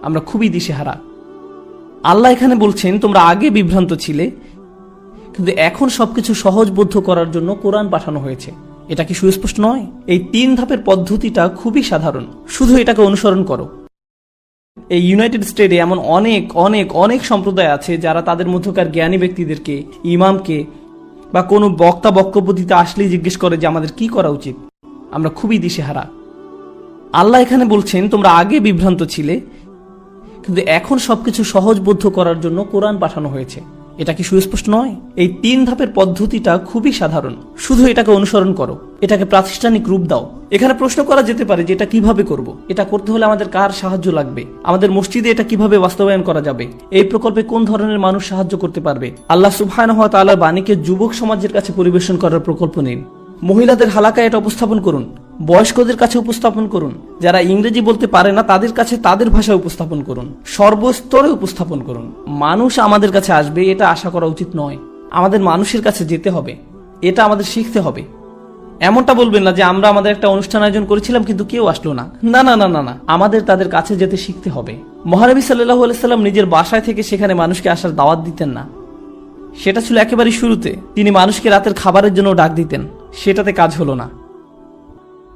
আমরা খুবই দিশেহারা। আল্লাহ এখানে বলছেন তোমরা আগে বিভ্রান্ত ছিলে, কিন্তু এখন সবকিছু সহজবোধ্য করার জন্য কোরআন পাঠানো হয়েছে। এটা কি সুস্পষ্ট নয়? এই 3 ধাপের পদ্ধতিটা খুবই সাধারণ, শুধু এটাকে অনুসরণ করো। এই ইউনাইটেড স্টেটে এমন অনেক অনেক অনেক সম্প্রদায় আছে যারা তাদের মধ্যকার জ্ঞানী ব্যক্তিদেরকে, ইমামকে বা কোনো বক্তা বক্তব্য দিতে আসলেই জিজ্ঞেস করে যে আমাদের কি করা উচিত। আমরা খুবই দিশেহারা। আল্লাহ এখানে বলছেন তোমরা আগে বিভ্রান্ত ছিলে, কিন্তু এখন সবকিছু সহজবোধ্য করার জন্য কোরআন পাঠানো হয়েছে। এটা কি সুস্পষ্ট নয়? এই 3 ধাপের পদ্ধতিটা খুবই সাধারণ, শুধু এটাকে অনুসরণ করো, এটাকে প্রাতিষ্ঠানিক রূপ দাও। এখানে প্রশ্ন করা যেতে পারে যে এটা কিভাবে করব, এটা করতে হলে আমাদের কার সাহায্য লাগবে, আমাদের মসজিদে এটা কিভাবে বাস্তবায়ন করা যাবে, এই প্রকল্পে কোন ধরনের মানুষ সাহায্য করতে পারবে। আল্লাহ সুবহানাহু ওয়া তাআলার বাণীকে যুবক সমাজের কাছে পরিবেশন করার প্রকল্প নিন। মহিলাদের হালাকায় এটা উপস্থাপন করুন, বয়স্কদের কাছে উপস্থাপন করুন, যারা ইংরেজি বলতে পারে না তাদের কাছে তাদের ভাষায় উপস্থাপন করুন, সর্বস্তরে উপস্থাপন করুন। মানুষ আমাদের কাছে আসবে এটা আশা করা উচিত নয়। আমাদের মানুষের কাছে যেতে হবে, এটা আমাদের শিখতে হবে। এমনটা বলবেন না যে আমরা আমাদের একটা অনুষ্ঠান আয়োজন করেছিলাম কিন্তু কেউ আসলো না। না না না না না, আমাদের তাদের কাছে যেতে শিখতে হবে। মহানবী সাল্লাল্লাহু আলাইহি সাল্লাম নিজের বাসায় থেকে সেখানে মানুষকে আসার দাওয়াত দিতেন না, সেটা ছিল একেবারে শুরুতে। তিনি মানুষকে রাতের খাবারের জন্য ডাক দিতেন, সেটাতে কাজ হলো না।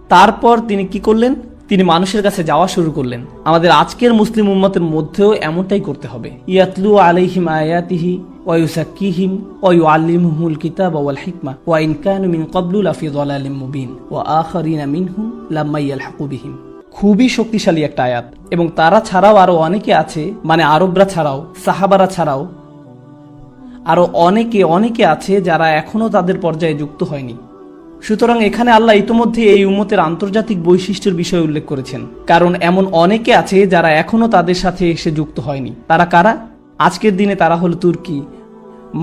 তারপর তিনি কি করলেন? তিনি মানুষের কাছে যাওয়া শুরু করলেন। আমাদের আজকের মুসলিম উম্মতের মধ্যেও এমনটাই করতে হবে। ইয়াতলু আলাইহিম আয়াতিহি ওয়া ইউযাক্কিহিম ওয়া ইউআল্লিমুহুমুল কিতাবা ওয়াল হিকমা ওয়া ইন কানু মিন ক্বাবলু লাফি যালালিম মুবিন ওয়া আখারিনা মিনহুম লাম্মা ইয়ালহাকু বিহিম। খুবই শক্তিশালী একটা আয়াত। এবং তারা ছাড়াও আরো অনেকে আছে, মানে আরবরা ছাড়াও, সাহাবারা ছাড়াও আরো অনেকে আছে যারা এখনো তাদের পর্যায়ে যুক্ত হয়নি। সুতরাং এখানে আল্লাহ ইতোমধ্যে এই উম্মতের আন্তর্জাতিক বৈশিষ্ট্যের বিষয় উল্লেখ করেছেন, কারণ এমন অনেকে আছে যারা এখনো তাদের সাথে এসে যুক্ত হয়নি। তারা কারা? আজকের দিনে তারা হলো তুর্কি,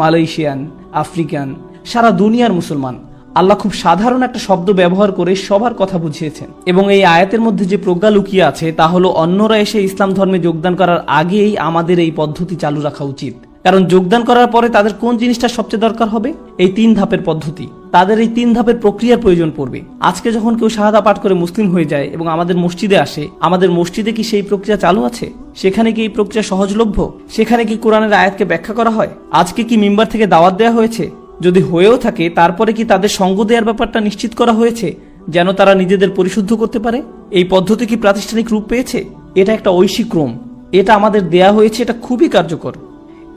মালয়েশিয়ান, আফ্রিকান, সারা দুনিয়ার মুসলমান। আল্লাহ খুব সাধারণ একটা শব্দ ব্যবহার করে সবার কথা বুঝিয়েছেন। এবং এই আয়াতের মধ্যে যে প্রজ্ঞা লুকিয়ে আছে তা হলো অন্যরা এসে ইসলাম ধর্মে যোগদান করার আগেই আমাদের এই পদ্ধতি চালু রাখা উচিত। কারণ যোগদান করার পরে তাদের কোন জিনিসটা সবচেয়ে দরকার হবে? এই 3 ধাপের পদ্ধতি। তাদের এই 3 ধাপের প্রক্রিয়ার প্রয়োজন পড়বে। আজকে যখন কেউ শাহাদা পাঠ করে মুসলিম হয়ে যায় এবং আমাদের মসজিদে আসে, আমাদের মসজিদে কি সেই প্রক্রিয়া চালু আছে? সেখানে কি এই প্রক্রিয়া সহজলভ্য? সেখানে কি কোরআনের আয়াতকে ব্যাখ্যা করা হয়? আজকে কি মিম্বার থেকে দাওয়াত দেওয়া হয়েছে? যদি হয়েও থাকে তারপরে কি তাদের সঙ্গ দেওয়ার ব্যাপারটা নিশ্চিত করা হয়েছে যেন তারা নিজেদের পরিশুদ্ধ করতে পারে? এই পদ্ধতি কি প্রাতিষ্ঠানিক রূপ পেয়েছে? এটা একটা ঐশিক ক্রম, এটা আমাদের দেয়া হয়েছে। এটা খুবই কার্যকর।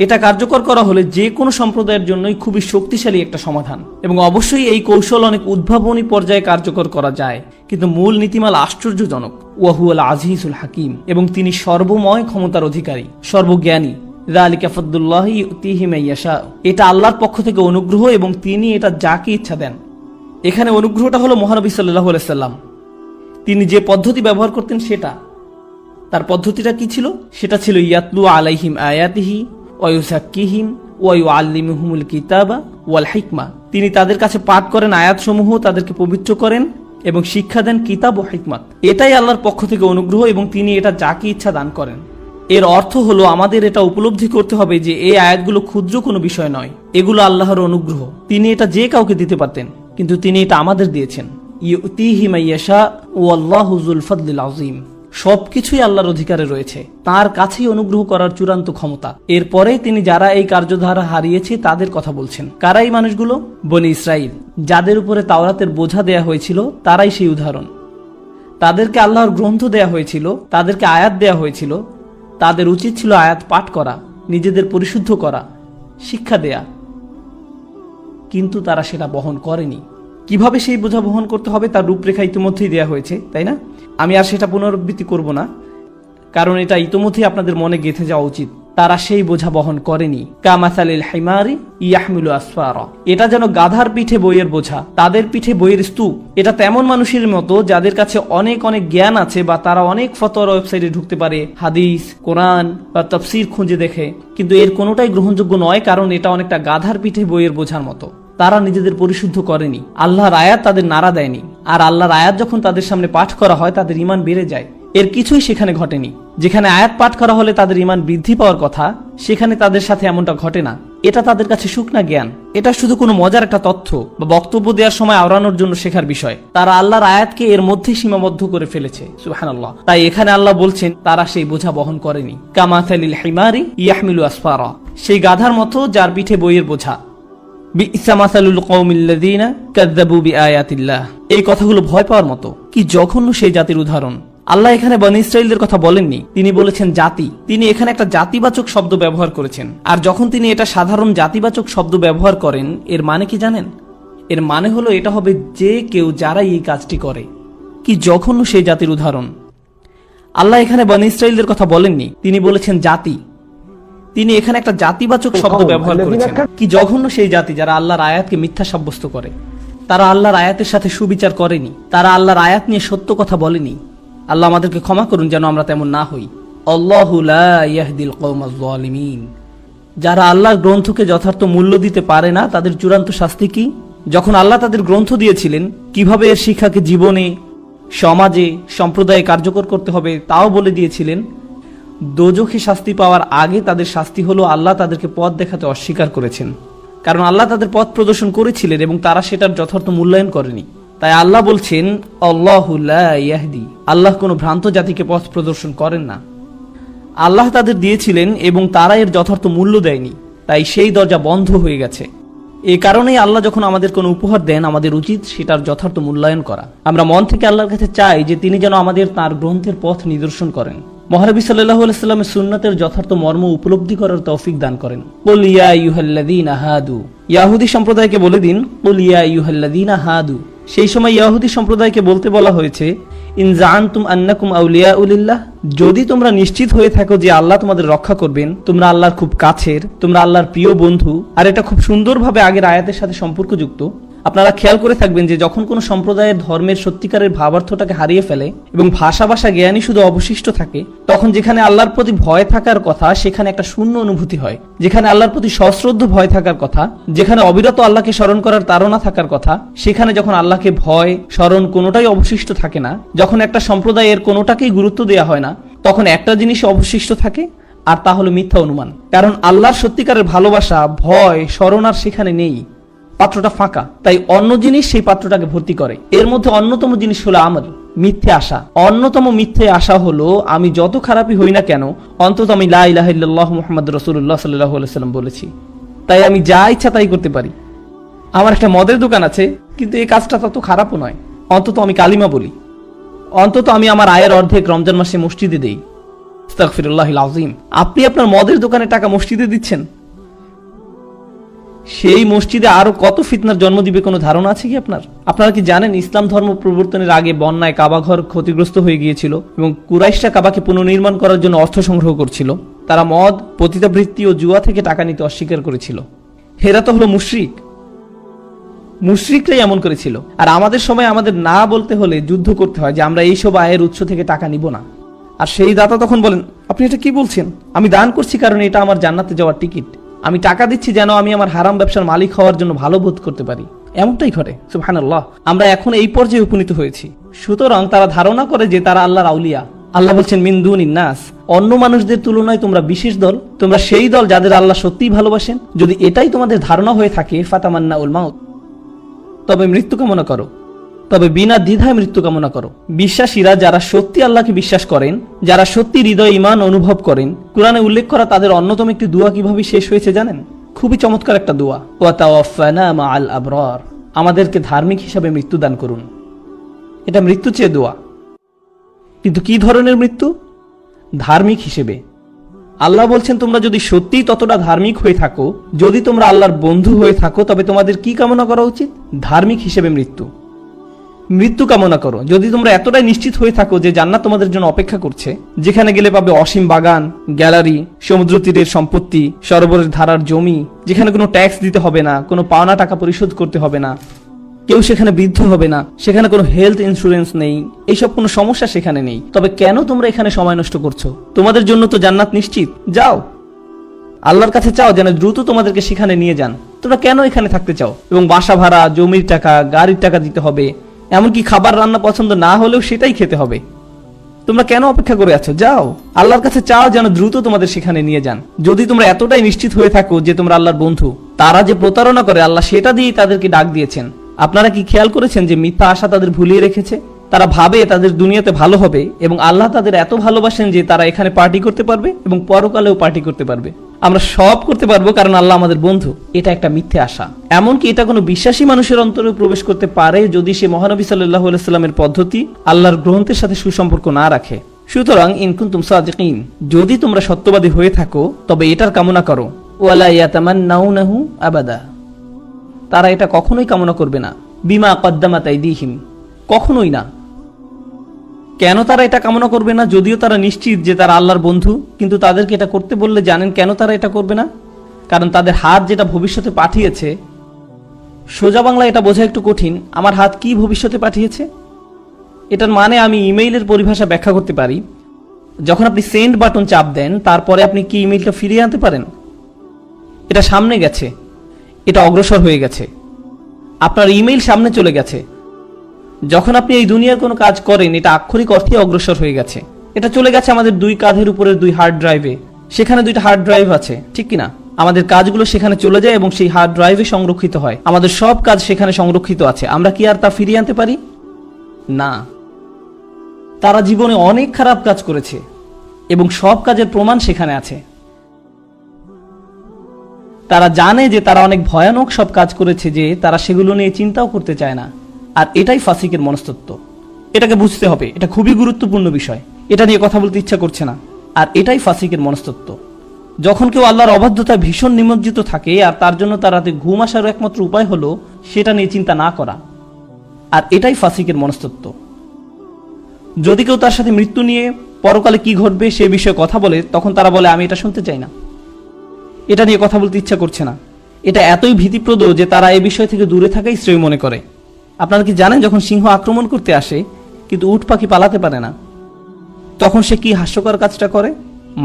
এটা কার্যকর করা হলে যে কোনো সম্প্রদায়ের জন্যই খুবই শক্তিশালী একটা সমাধান। এবং অবশ্যই এই কৌশল অনেক উদ্ভাবনী পর্যায়ে কার্যকর করা যায়, কিন্তু মূল নীতিমালা আশ্চর্যজনক। ওয়াহুয়াল আজিজুল হাকিম, এবং তিনি সর্বময় ক্ষমতার অধিকারী, সর্বজ্ঞানী। যালিকা ফাদলুল্লাহি ইউতিহি মান ইয়াশা। এটা আল্লাহর পক্ষ থেকে অনুগ্রহ এবং তিনি এটা যাকে ইচ্ছা দেন। এখানে অনুগ্রহটা হলো মহানবী সাল্লাল্লাহু আলাইহি সাল্লাম। তিনি যে পদ্ধতি ব্যবহার করতেন সেটা, তার পদ্ধতিটা কি ছিল? সেটা ছিল ইয়াতলু আলাইহিম আয়াতিহি ওয়া ইউযাক্কিহিম ওয়া ইউআল্লিমুহুমুল কিতাবা ওয়াল হিকমা। তিনি তাদের কাছে পাঠ করেন আয়াতসমূহ, তাদেরকে পবিত্র করেন এবং শিক্ষা দেন কিতাব ও হিকমত। এটাই আল্লাহর পক্ষ থেকে অনুগ্রহ এবং তিনি এটা যাকে ইচ্ছা দান করেন। এর অর্থ হলো আমাদের এটা উপলব্ধি করতে হবে যে এই আয়াতগুলো ক্ষুদ্র কোনো বিষয় নয়, এগুলো আল্লাহর অনুগ্রহ। তিনি এটা যে কাউকে দিতে পারতেন, কিন্তু তিনি এটা আমাদের দিয়েছেন। ইউতিহি মান ইয়াশা ওয়াল্লাহু যুল ফাদলিল আযীম। সবকিছুই আল্লাহর অধিকারে রয়েছে, তার কাছেই অনুগ্রহ করার চূড়ান্ত ক্ষমতা। এরপরে তিনি যারা এই কার্যধারা হারিয়েছে তাদের কথা বলছেন। কারা এই মানুষগুলো? বনি ইসরাইল, যাদের উপরে তাওরাতের বোঝা দেয়া হয়েছিল, তারাই সেই উদাহরণ। তাদেরকে আল্লাহর গ্রন্থ দেয়া হয়েছিল, তাদেরকে আয়াত দেয়া হয়েছিল, তাদের উচিত ছিল আয়াত পাঠ করা, নিজেদের পরিশুদ্ধ করা, শিক্ষা দেয়া, কিন্তু তারা সেটা বহন করেনি। কিভাবে সেই বোঝা বহন করতে হবে তার রূপরেখা ইতিমধ্যেই দেয়া হয়েছে, তাই না? আমি আর সেটা পুনরাবৃত্তি করব না, কারণ এটা ইতিমধ্যেই আপনাদের মনে গেঁথে যাওয়া উচিত। তারা সেই বোঝা বহন করেনি। কামাসালিল হিমারি ইয়াহমিলু আসফারা। এটা যেন গাধার পিঠে বইয়ের বোঝা, তাদের পিঠে বইয়ের স্তূপ। এটা তেমন মানুষের মতো যাদের কাছে অনেক অনেক জ্ঞান আছে, বা তারা অনেক ফতোয়ার ওয়েবসাইটে ঢুকতে পারে, হাদিস, কোরআন বা তাফসীর খুঁজে দেখে, কিন্তু এর কোনোটাই গ্রহণযোগ্য নয়, কারণ এটা অনেকটা গাধার পিঠে বইয়ের বোঝার মতো। তারা নিজেদের পরিশুদ্ধ করেনি, আল্লাহর আয়াত তাদের নাড়া দেয়নি। আর আল্লাহর আয়াত যখন তাদের সামনে পাঠ করা হয় তাদের ঈমান বেড়ে যায়। এর কিছুই সেখানে ঘটেনি। যেখানে আয়াত পাঠ করা হলে তাদের ঈমান বৃদ্ধি পাওয়ার কথা, সেখানে তাদের সাথে এমনটা ঘটে না। এটা তাদের কাছে শুকনা জ্ঞান। এটা শুধু কোনো মজার একটা তথ্য বা বক্তব্য দেওয়ার সময় আওড়ানোর জন্য শেখার বিষয়। তারা আল্লাহর আয়াতকে এর মধ্যে সীমাবদ্ধ করে ফেলেছে। সুবহানাল্লাহ। তাই এখানে আল্লাহ বলছেন তারা সেই বোঝা বহন করেনি। কামাথালিল হিমারি ইয়াহমিলু আসফারা, সেই গাধার মতো যার পিঠে বইয়ের বোঝা। বিইসা মাসালুল কওমিল্লাযীনা কাযযাবু বিআয়াতিল্লাহ, এই কথাগুলো ভয় পাওয়ার মতো। কি জঘন্য সেই জাতির উদাহরণ। আল্লাহ এখানে বনী ইসরাঈলদের কথা বলেননি, তিনি বলেছেন জাতি। তিনি এখানে একটা জাতিবাচক শব্দ ব্যবহার করেছেন। আর যখন তিনি এটা সাধারণ জাতিবাচক শব্দ ব্যবহার করেন, এর মানে কি জানেন? এর মানে হলো এটা হবে যে কেউ যারাই এই কাজটি করে। কি জঘন্য সেই জাতির উদাহরণ। আল্লাহ এখানে বনী ইসরাঈলদের কথা বলেননি, তিনি বলেছেন জাতি। তিনি এখানে একটা জাতিবাচক শব্দ ব্যবহার করেছেন। কি জঘন্য সেই জাতি যারা আল্লাহর আয়াতকে মিথ্যা সাব্যস্ত করে। তারা আল্লাহর আয়াতের সাথে সুবিচার করেনি, তারা আল্লাহর আয়াত নিয়ে সত্য কথা বলেনি। আল্লাহ আমাদেরকে ক্ষমা করুন যেন আমরা তেমন না হই। আল্লাহু লা ইয়াহদিল কওমাজ যালিমিন, যারা আল্লাহর গ্রন্থকে যথার্থ মূল্য দিতে পারে না তাদের চূড়ান্ত শাস্তি কি? যখন আল্লাহ তাদের গ্রন্থ দিয়েছিলেন, কিভাবে এর শিক্ষাকে জীবনে, সমাজে, সম্প্রদায়ে কার্যকর করতে হবে তাও বলে দিয়েছিলেন। দোজখে শাস্তি পাওয়ার আগে তাদের শাস্তি হলো আল্লাহ তাদেরকে পথ দেখাতে অস্বীকার করেছেন। কারণ আল্লাহ তাদের পথ প্রদর্শন করেছিলেন এবং তারা সেটার যথার্থ মূল্যায়ন করেনি। তাই আল্লাহ বলছেন আল্লাহু লা ইয়াহদি, আল্লাহ কোনো ভ্রান্ত জাতিকে পথ প্রদর্শন করেন না। আল্লাহ তাদের দিয়েছিলেন এবং তারা এর যথার্থ মূল্য দেয়নি, তাই সেই দরজা বন্ধ হয়ে গেছে। এই কারণেই আল্লাহ যখন আমাদের কোনো উপহার দেন, আমাদের উচিত সেটার যথার্থ মূল্যায়ন করা। আমরা মন থেকে আল্লাহর কাছে চাই যে তিনি যেন আমাদের তাঁর গ্রন্থের পথ নিদর্শন করেন। মহানবী সাল্লাল্লাহু আলাইহি ওয়াসাল্লামের সুন্নাতের যথার্থ মর্ম উপলব্ধি করার তৌফিক দান করেন। কুল ইয়া আইয়ুহাল্লাযীনা হাদু, ইহুদি সম্প্রদায়কে বলে দিন কুল ইয়া আইয়ুহাল্লাযীনা হাদু। সেই সময় ইহুদি সম্প্রদায়কে বলতে বলা হয়েছে ইন জাআনতুম আন্নাকুম আউলিয়াউ লিল্লাহ, যদি তোমরা নিশ্চিত হয়ে থাকো যে আল্লাহ তোমাদের রক্ষা করবেন, তোমরা আল্লাহর খুব কাছের, তোমরা আল্লাহর প্রিয় বন্ধু। আর এটা খুব সুন্দরভাবে আগের আয়াতের সাথে সম্পর্কযুক্ত। আপনারা খেয়াল করে থাকবেন যে যখন কোনো সম্প্রদায়ের ধর্মের সত্যিকারের ভাবার্থটাকে হারিয়ে ফেলে এবং ভাষা জ্ঞানই শুধু অবশিষ্ট থাকে, তখন যেখানে আল্লাহর প্রতি ভয় থাকার কথা সেখানে একটা শূন্য অনুভূতি হয়। যেখানে আল্লাহর প্রতি সশ্রদ্ধ ভয় থাকার কথা, যেখানে অবিরত আল্লাহকে স্মরণ করার তাড়না থাকার কথা, সেখানে যখন আল্লাহকে ভয় স্মরণ কোনোটাই অবশিষ্ট থাকে না, যখন একটা সম্প্রদায়ের কোনোটাকেই গুরুত্ব দেওয়া হয় না, তখন একটা জিনিস অবশিষ্ট থাকে, আর তা হলো মিথ্যা অনুমান। কারণ আল্লাহর সত্যিকারের ভালোবাসা, ভয়, স্মরণ আর সেখানে নেই, পাত্রটা ফাঁকা। তাই অন্য জিনিস সেই পাত্রটাকে ভর্তি করে। এর মধ্যে অন্যতম জিনিস হলো আমল, মিথ্যে আশা। অন্যতম মিথ্যে আশা হলো আমি যত খারাপই হই না কেন, অন্তত আমি লা ইলাহা ইল্লাল্লাহু মুহাম্মাদুর রাসূলুল্লাহ সাল্লাল্লাহু আলাইহি ওয়াসাল্লাম বলেছি, তাই আমি যা ইচ্ছা তাই করতে পারি। আমার একটা মদের দোকান আছে, কিন্তু এই কাজটা তত খারাপও নয়। অন্তত আমি কালিমা বলি, অন্তত আমি আমার আয়ের অর্ধেক রমজান মাসে মসজিদে দেই। আস্তাগফিরুল্লাহিল আযীম। আপনি আপনার মদের দোকানের টাকা মসজিদে দিচ্ছেন, সেই মসজিদে আরো কত ফিতনার জন্ম দিবে কোনো ধারণা আছে কি আপনার? আপনারা কি জানেন ইসলাম ধর্ম প্রবর্তনের আগে বন্যায় কাবা ঘর ক্ষতিগ্রস্ত হয়ে গিয়েছিল এবং কুরাইশরা কাবাকে পুনর্নির্মাণ করার জন্য অর্থ সংগ্রহ করছিল। তারা মদ, পতিতাবৃত্তি ও জুয়া থেকে টাকা নিতে অস্বীকার করেছিল। হেরা তো হলো মুশরিক, মুশরিকরাই এমন করেছিল। আর আমাদের সময় আমাদের না বলতে হলে যুদ্ধ করতে হয় যে আমরা এইসব আয়ের উৎস থেকে টাকা নিব না। আর সেই দাতা তখন বলেন আপনি এটা কি বলছেন? আমি দান করছি কারণ এটা আমার জান্নাতে যাওয়ার টিকিট। আমি টাকা দিচ্ছি যেন আমি আমার হারাম ব্যবসার মালিক হওয়ার জন্য ভালো বোধ করতে পারি। এমনটাই ঘটে। সুবহানাল্লাহ। আমরা এখন এই পর্যায়ে উপনীত হয়েছি। সুতরাং তারা ধারণা করে যে তারা আল্লাহর আউলিয়া। আল্লাহ বলছেন মিন দুনিন নাস, অন্য মানুষদের তুলনায় তোমরা বিশেষ দল, তোমরা সেই দল যাদের আল্লাহ সত্যিই ভালোবাসেন। যদি এটাই তোমাদের ধারণা হয়ে থাকে ফাতামান্নাউল মাউত, তবে মৃত্যু কামনা করো, তবে বিনা দ্বিধায় মৃত্যু কামনা করো। বিশ্বাসীরা যারা সত্যি আল্লাহকে বিশ্বাস করেন, যারা সত্যি হৃদয় ঈমান অনুভব করেন, কুরআনে উল্লেখ করা তাদের অন্যতম একটি দোয়া কিভাবে শেষ হয়েছে জানেন? খুবই চমৎকার একটা দোয়া, ওয়া তাওয়াফানা মাআল আবরার, আমাদেরকে ধার্মিক হিসাবে মৃত্যু দান করুন। এটা মৃত্যু চেয়ে দোয়া, কিন্তু কি ধরনের মৃত্যু? ধার্মিক হিসেবে। আল্লাহ বলছেন তোমরা যদি সত্যিই ততটা ধার্মিক হয়ে থাকো, যদি তোমরা আল্লাহর বন্ধু হয়ে থাকো, তবে তোমাদের কি কামনা করা উচিত? ধার্মিক হিসেবে মৃত্যু কামনা করো। যদি তোমরা এতটাই নিশ্চিত হয়ে থাকো যে জান্নাত তোমাদের জন্য অপেক্ষা করছে, যেখানে গেলে পাবে অসীম বাগান, গ্যালারি, সমুদ্র তীরের সম্পত্তি, সরোবরের ধারার জমি, যেখানে কোনো ট্যাক্স দিতে হবে না, কোনো পাওনা টাকা পরিশোধ করতে হবে না, কেউ সেখানে বৃদ্ধ হবে না, সেখানে কোনো হেলথ ইন্স্যুরেন্স নেই, এইসব কোনো সমস্যা সেখানে নেই, তবে কেন তোমরা এখানে সময় নষ্ট করছো? তোমাদের জন্য তো জান্নাত নিশ্চিত। যাও আল্লাহর কাছে চাও যেন দ্রুত তোমাদেরকে সেখানে নিয়ে যান। তোমরা কেন এখানে থাকতে চাও? এবং বাসা ভাড়া, জমির টাকা, গাড়ির টাকা দিতে হবে, এমনকি খাবার রান্না পছন্দ না হলেও সেটাই খেতে হবে। তোমরা কেন অপেক্ষা করে আছো? যাও, আল্লাহর কাছে চাও যেন দ্রুত তোমাদের সেখানে নিয়ে যান। যদি তোমরা এতটাই নিশ্চিত হয়ে থাকো যে তোমরা আল্লাহর বন্ধু, তারা যে প্রতারণা করে আল্লাহ সেটা দিয়েই তাদেরকে ডাক দিয়েছেন। আপনারা কি খেয়াল করেছেন যে মিথ্যা আশা তাদের ভুলিয়ে রেখেছে? তারা ভাবে তাদের দুনিয়াতে ভালো হবে এবং আল্লাহ তাদের এত ভালোবাসেন যে তারা এখানে পার্টি করতে পারবে এবং পরকালেও পার্টি করতে পারবে। আমরা সব করতে পারবো কারণ আল্লাহ আমাদের বন্ধু। এটা একটা মিথ্যে আশা। এমনকি এটা কোনো বিশ্বাসী মানুষের অন্তরে প্রবেশ করতে পারে যদি সে মহানবী সাল্লাল্লাহু আলাইহি সাল্লামের পদ্ধতি, আল্লাহর গ্রন্থের সাথে সুসম্পর্ক না রাখে। সুতরাং ইন কুনতুম সাদিকিন, যদি তোমরা সত্যবাদী হয়ে থাকো তবে এটার কামনা করো। ওয়ালা ইয়াতামান্নাউনাহু আবাদা, তারা এটা কখনোই কামনা করবে না। বিমা কদ্দামাত আইদিহিম, কখনোই না। কেন তারা এটা কামনা করবে না? যদিও তারা নিশ্চিত যে তারা আল্লাহর বন্ধু, কিন্তু তাদেরকে এটা করতে বললে জানেন কেন তারা এটা করবে না? কারণ তাদের হাত যেটা ভবিষ্যতে পাঠিয়েছে, সোজা বাংলা এটা বোঝা একটু কঠিন। আমার হাত কি ভবিষ্যতে পাঠিয়েছে? এটার মানে আমি ইমেইলের পরিভাষা ব্যাখ্যা করতে পারি। যখন আপনি সেন্ড বাটন চাপ দেন, তারপরে আপনি কি ইমেইলটা ফিরিয়ে আনতে পারেন? এটা সামনে গেছে, এটা অগ্রসর হয়ে গেছে, আপনার ইমেইল সামনে চলে গেছে। যখন আপনি এই দুনিয়ার কোনো কাজ করেন, এটা আক্ষরিক অর্থে অগ্রসর হয়ে গেছে। এটা চলে গেছে আমাদের দুই কাঁধের উপরে, দুই হার্ড ড্রাইভে। সেখানে দুইটা হার্ড ড্রাইভ আছে, ঠিক কিনা? আমাদের কাজগুলো সেখানে চলে যায় এবং সেই হার্ড ড্রাইভে সংরক্ষিত হয়। আমাদের সব কাজ সেখানে সংরক্ষিত আছে। আমরা কি আর তা ফিরিয়ে আনতে পারি? না। তারা জীবনে অনেক খারাপ কাজ করেছে এবং সব কাজের প্রমাণ সেখানে আছে। তারা জানে যে তারা অনেক ভয়ানক সব কাজ করেছে, যে তারা সেগুলো নিয়ে চিন্তাও করতে চায় না। আর এটাই ফাসিকের মনস্তত্ত্ব। এটাকে বুঝতে হবে, এটা খুবই গুরুত্বপূর্ণ বিষয়। এটা নিয়ে কথা বলতে ইচ্ছা করছে না। আর এটাই ফাসিকের মনস্তত্ত্ব। যখন কেউ আল্লাহর অবাধ্যতায় ভীষণ নিমজ্জিত থাকে আর তার জন্য তার রাতে ঘুম আসার একমাত্র উপায় হলো সেটা নিয়ে চিন্তা না করা। আর এটাই ফাসিকের মনস্তত্ত্ব। যদি কেউ তার সাথে মৃত্যু নিয়ে পরকালে কি ঘটবে সে বিষয়ে কথা বলে, তখন তারা বলে আমি এটা শুনতে চাই না, এটা নিয়ে কথা বলতে ইচ্ছা করছে না। এটা এতই ভীতিপ্রদ যে তারা এই বিষয় থেকে দূরে থাকাই শ্রেয় মনে করে। আপনারা কি জানেন, যখন সিংহ আক্রমণ করতে আসে কিন্তু উট পাখি পালাতে পারে না, তখন সে কি হাস্যকর কাজটা করে?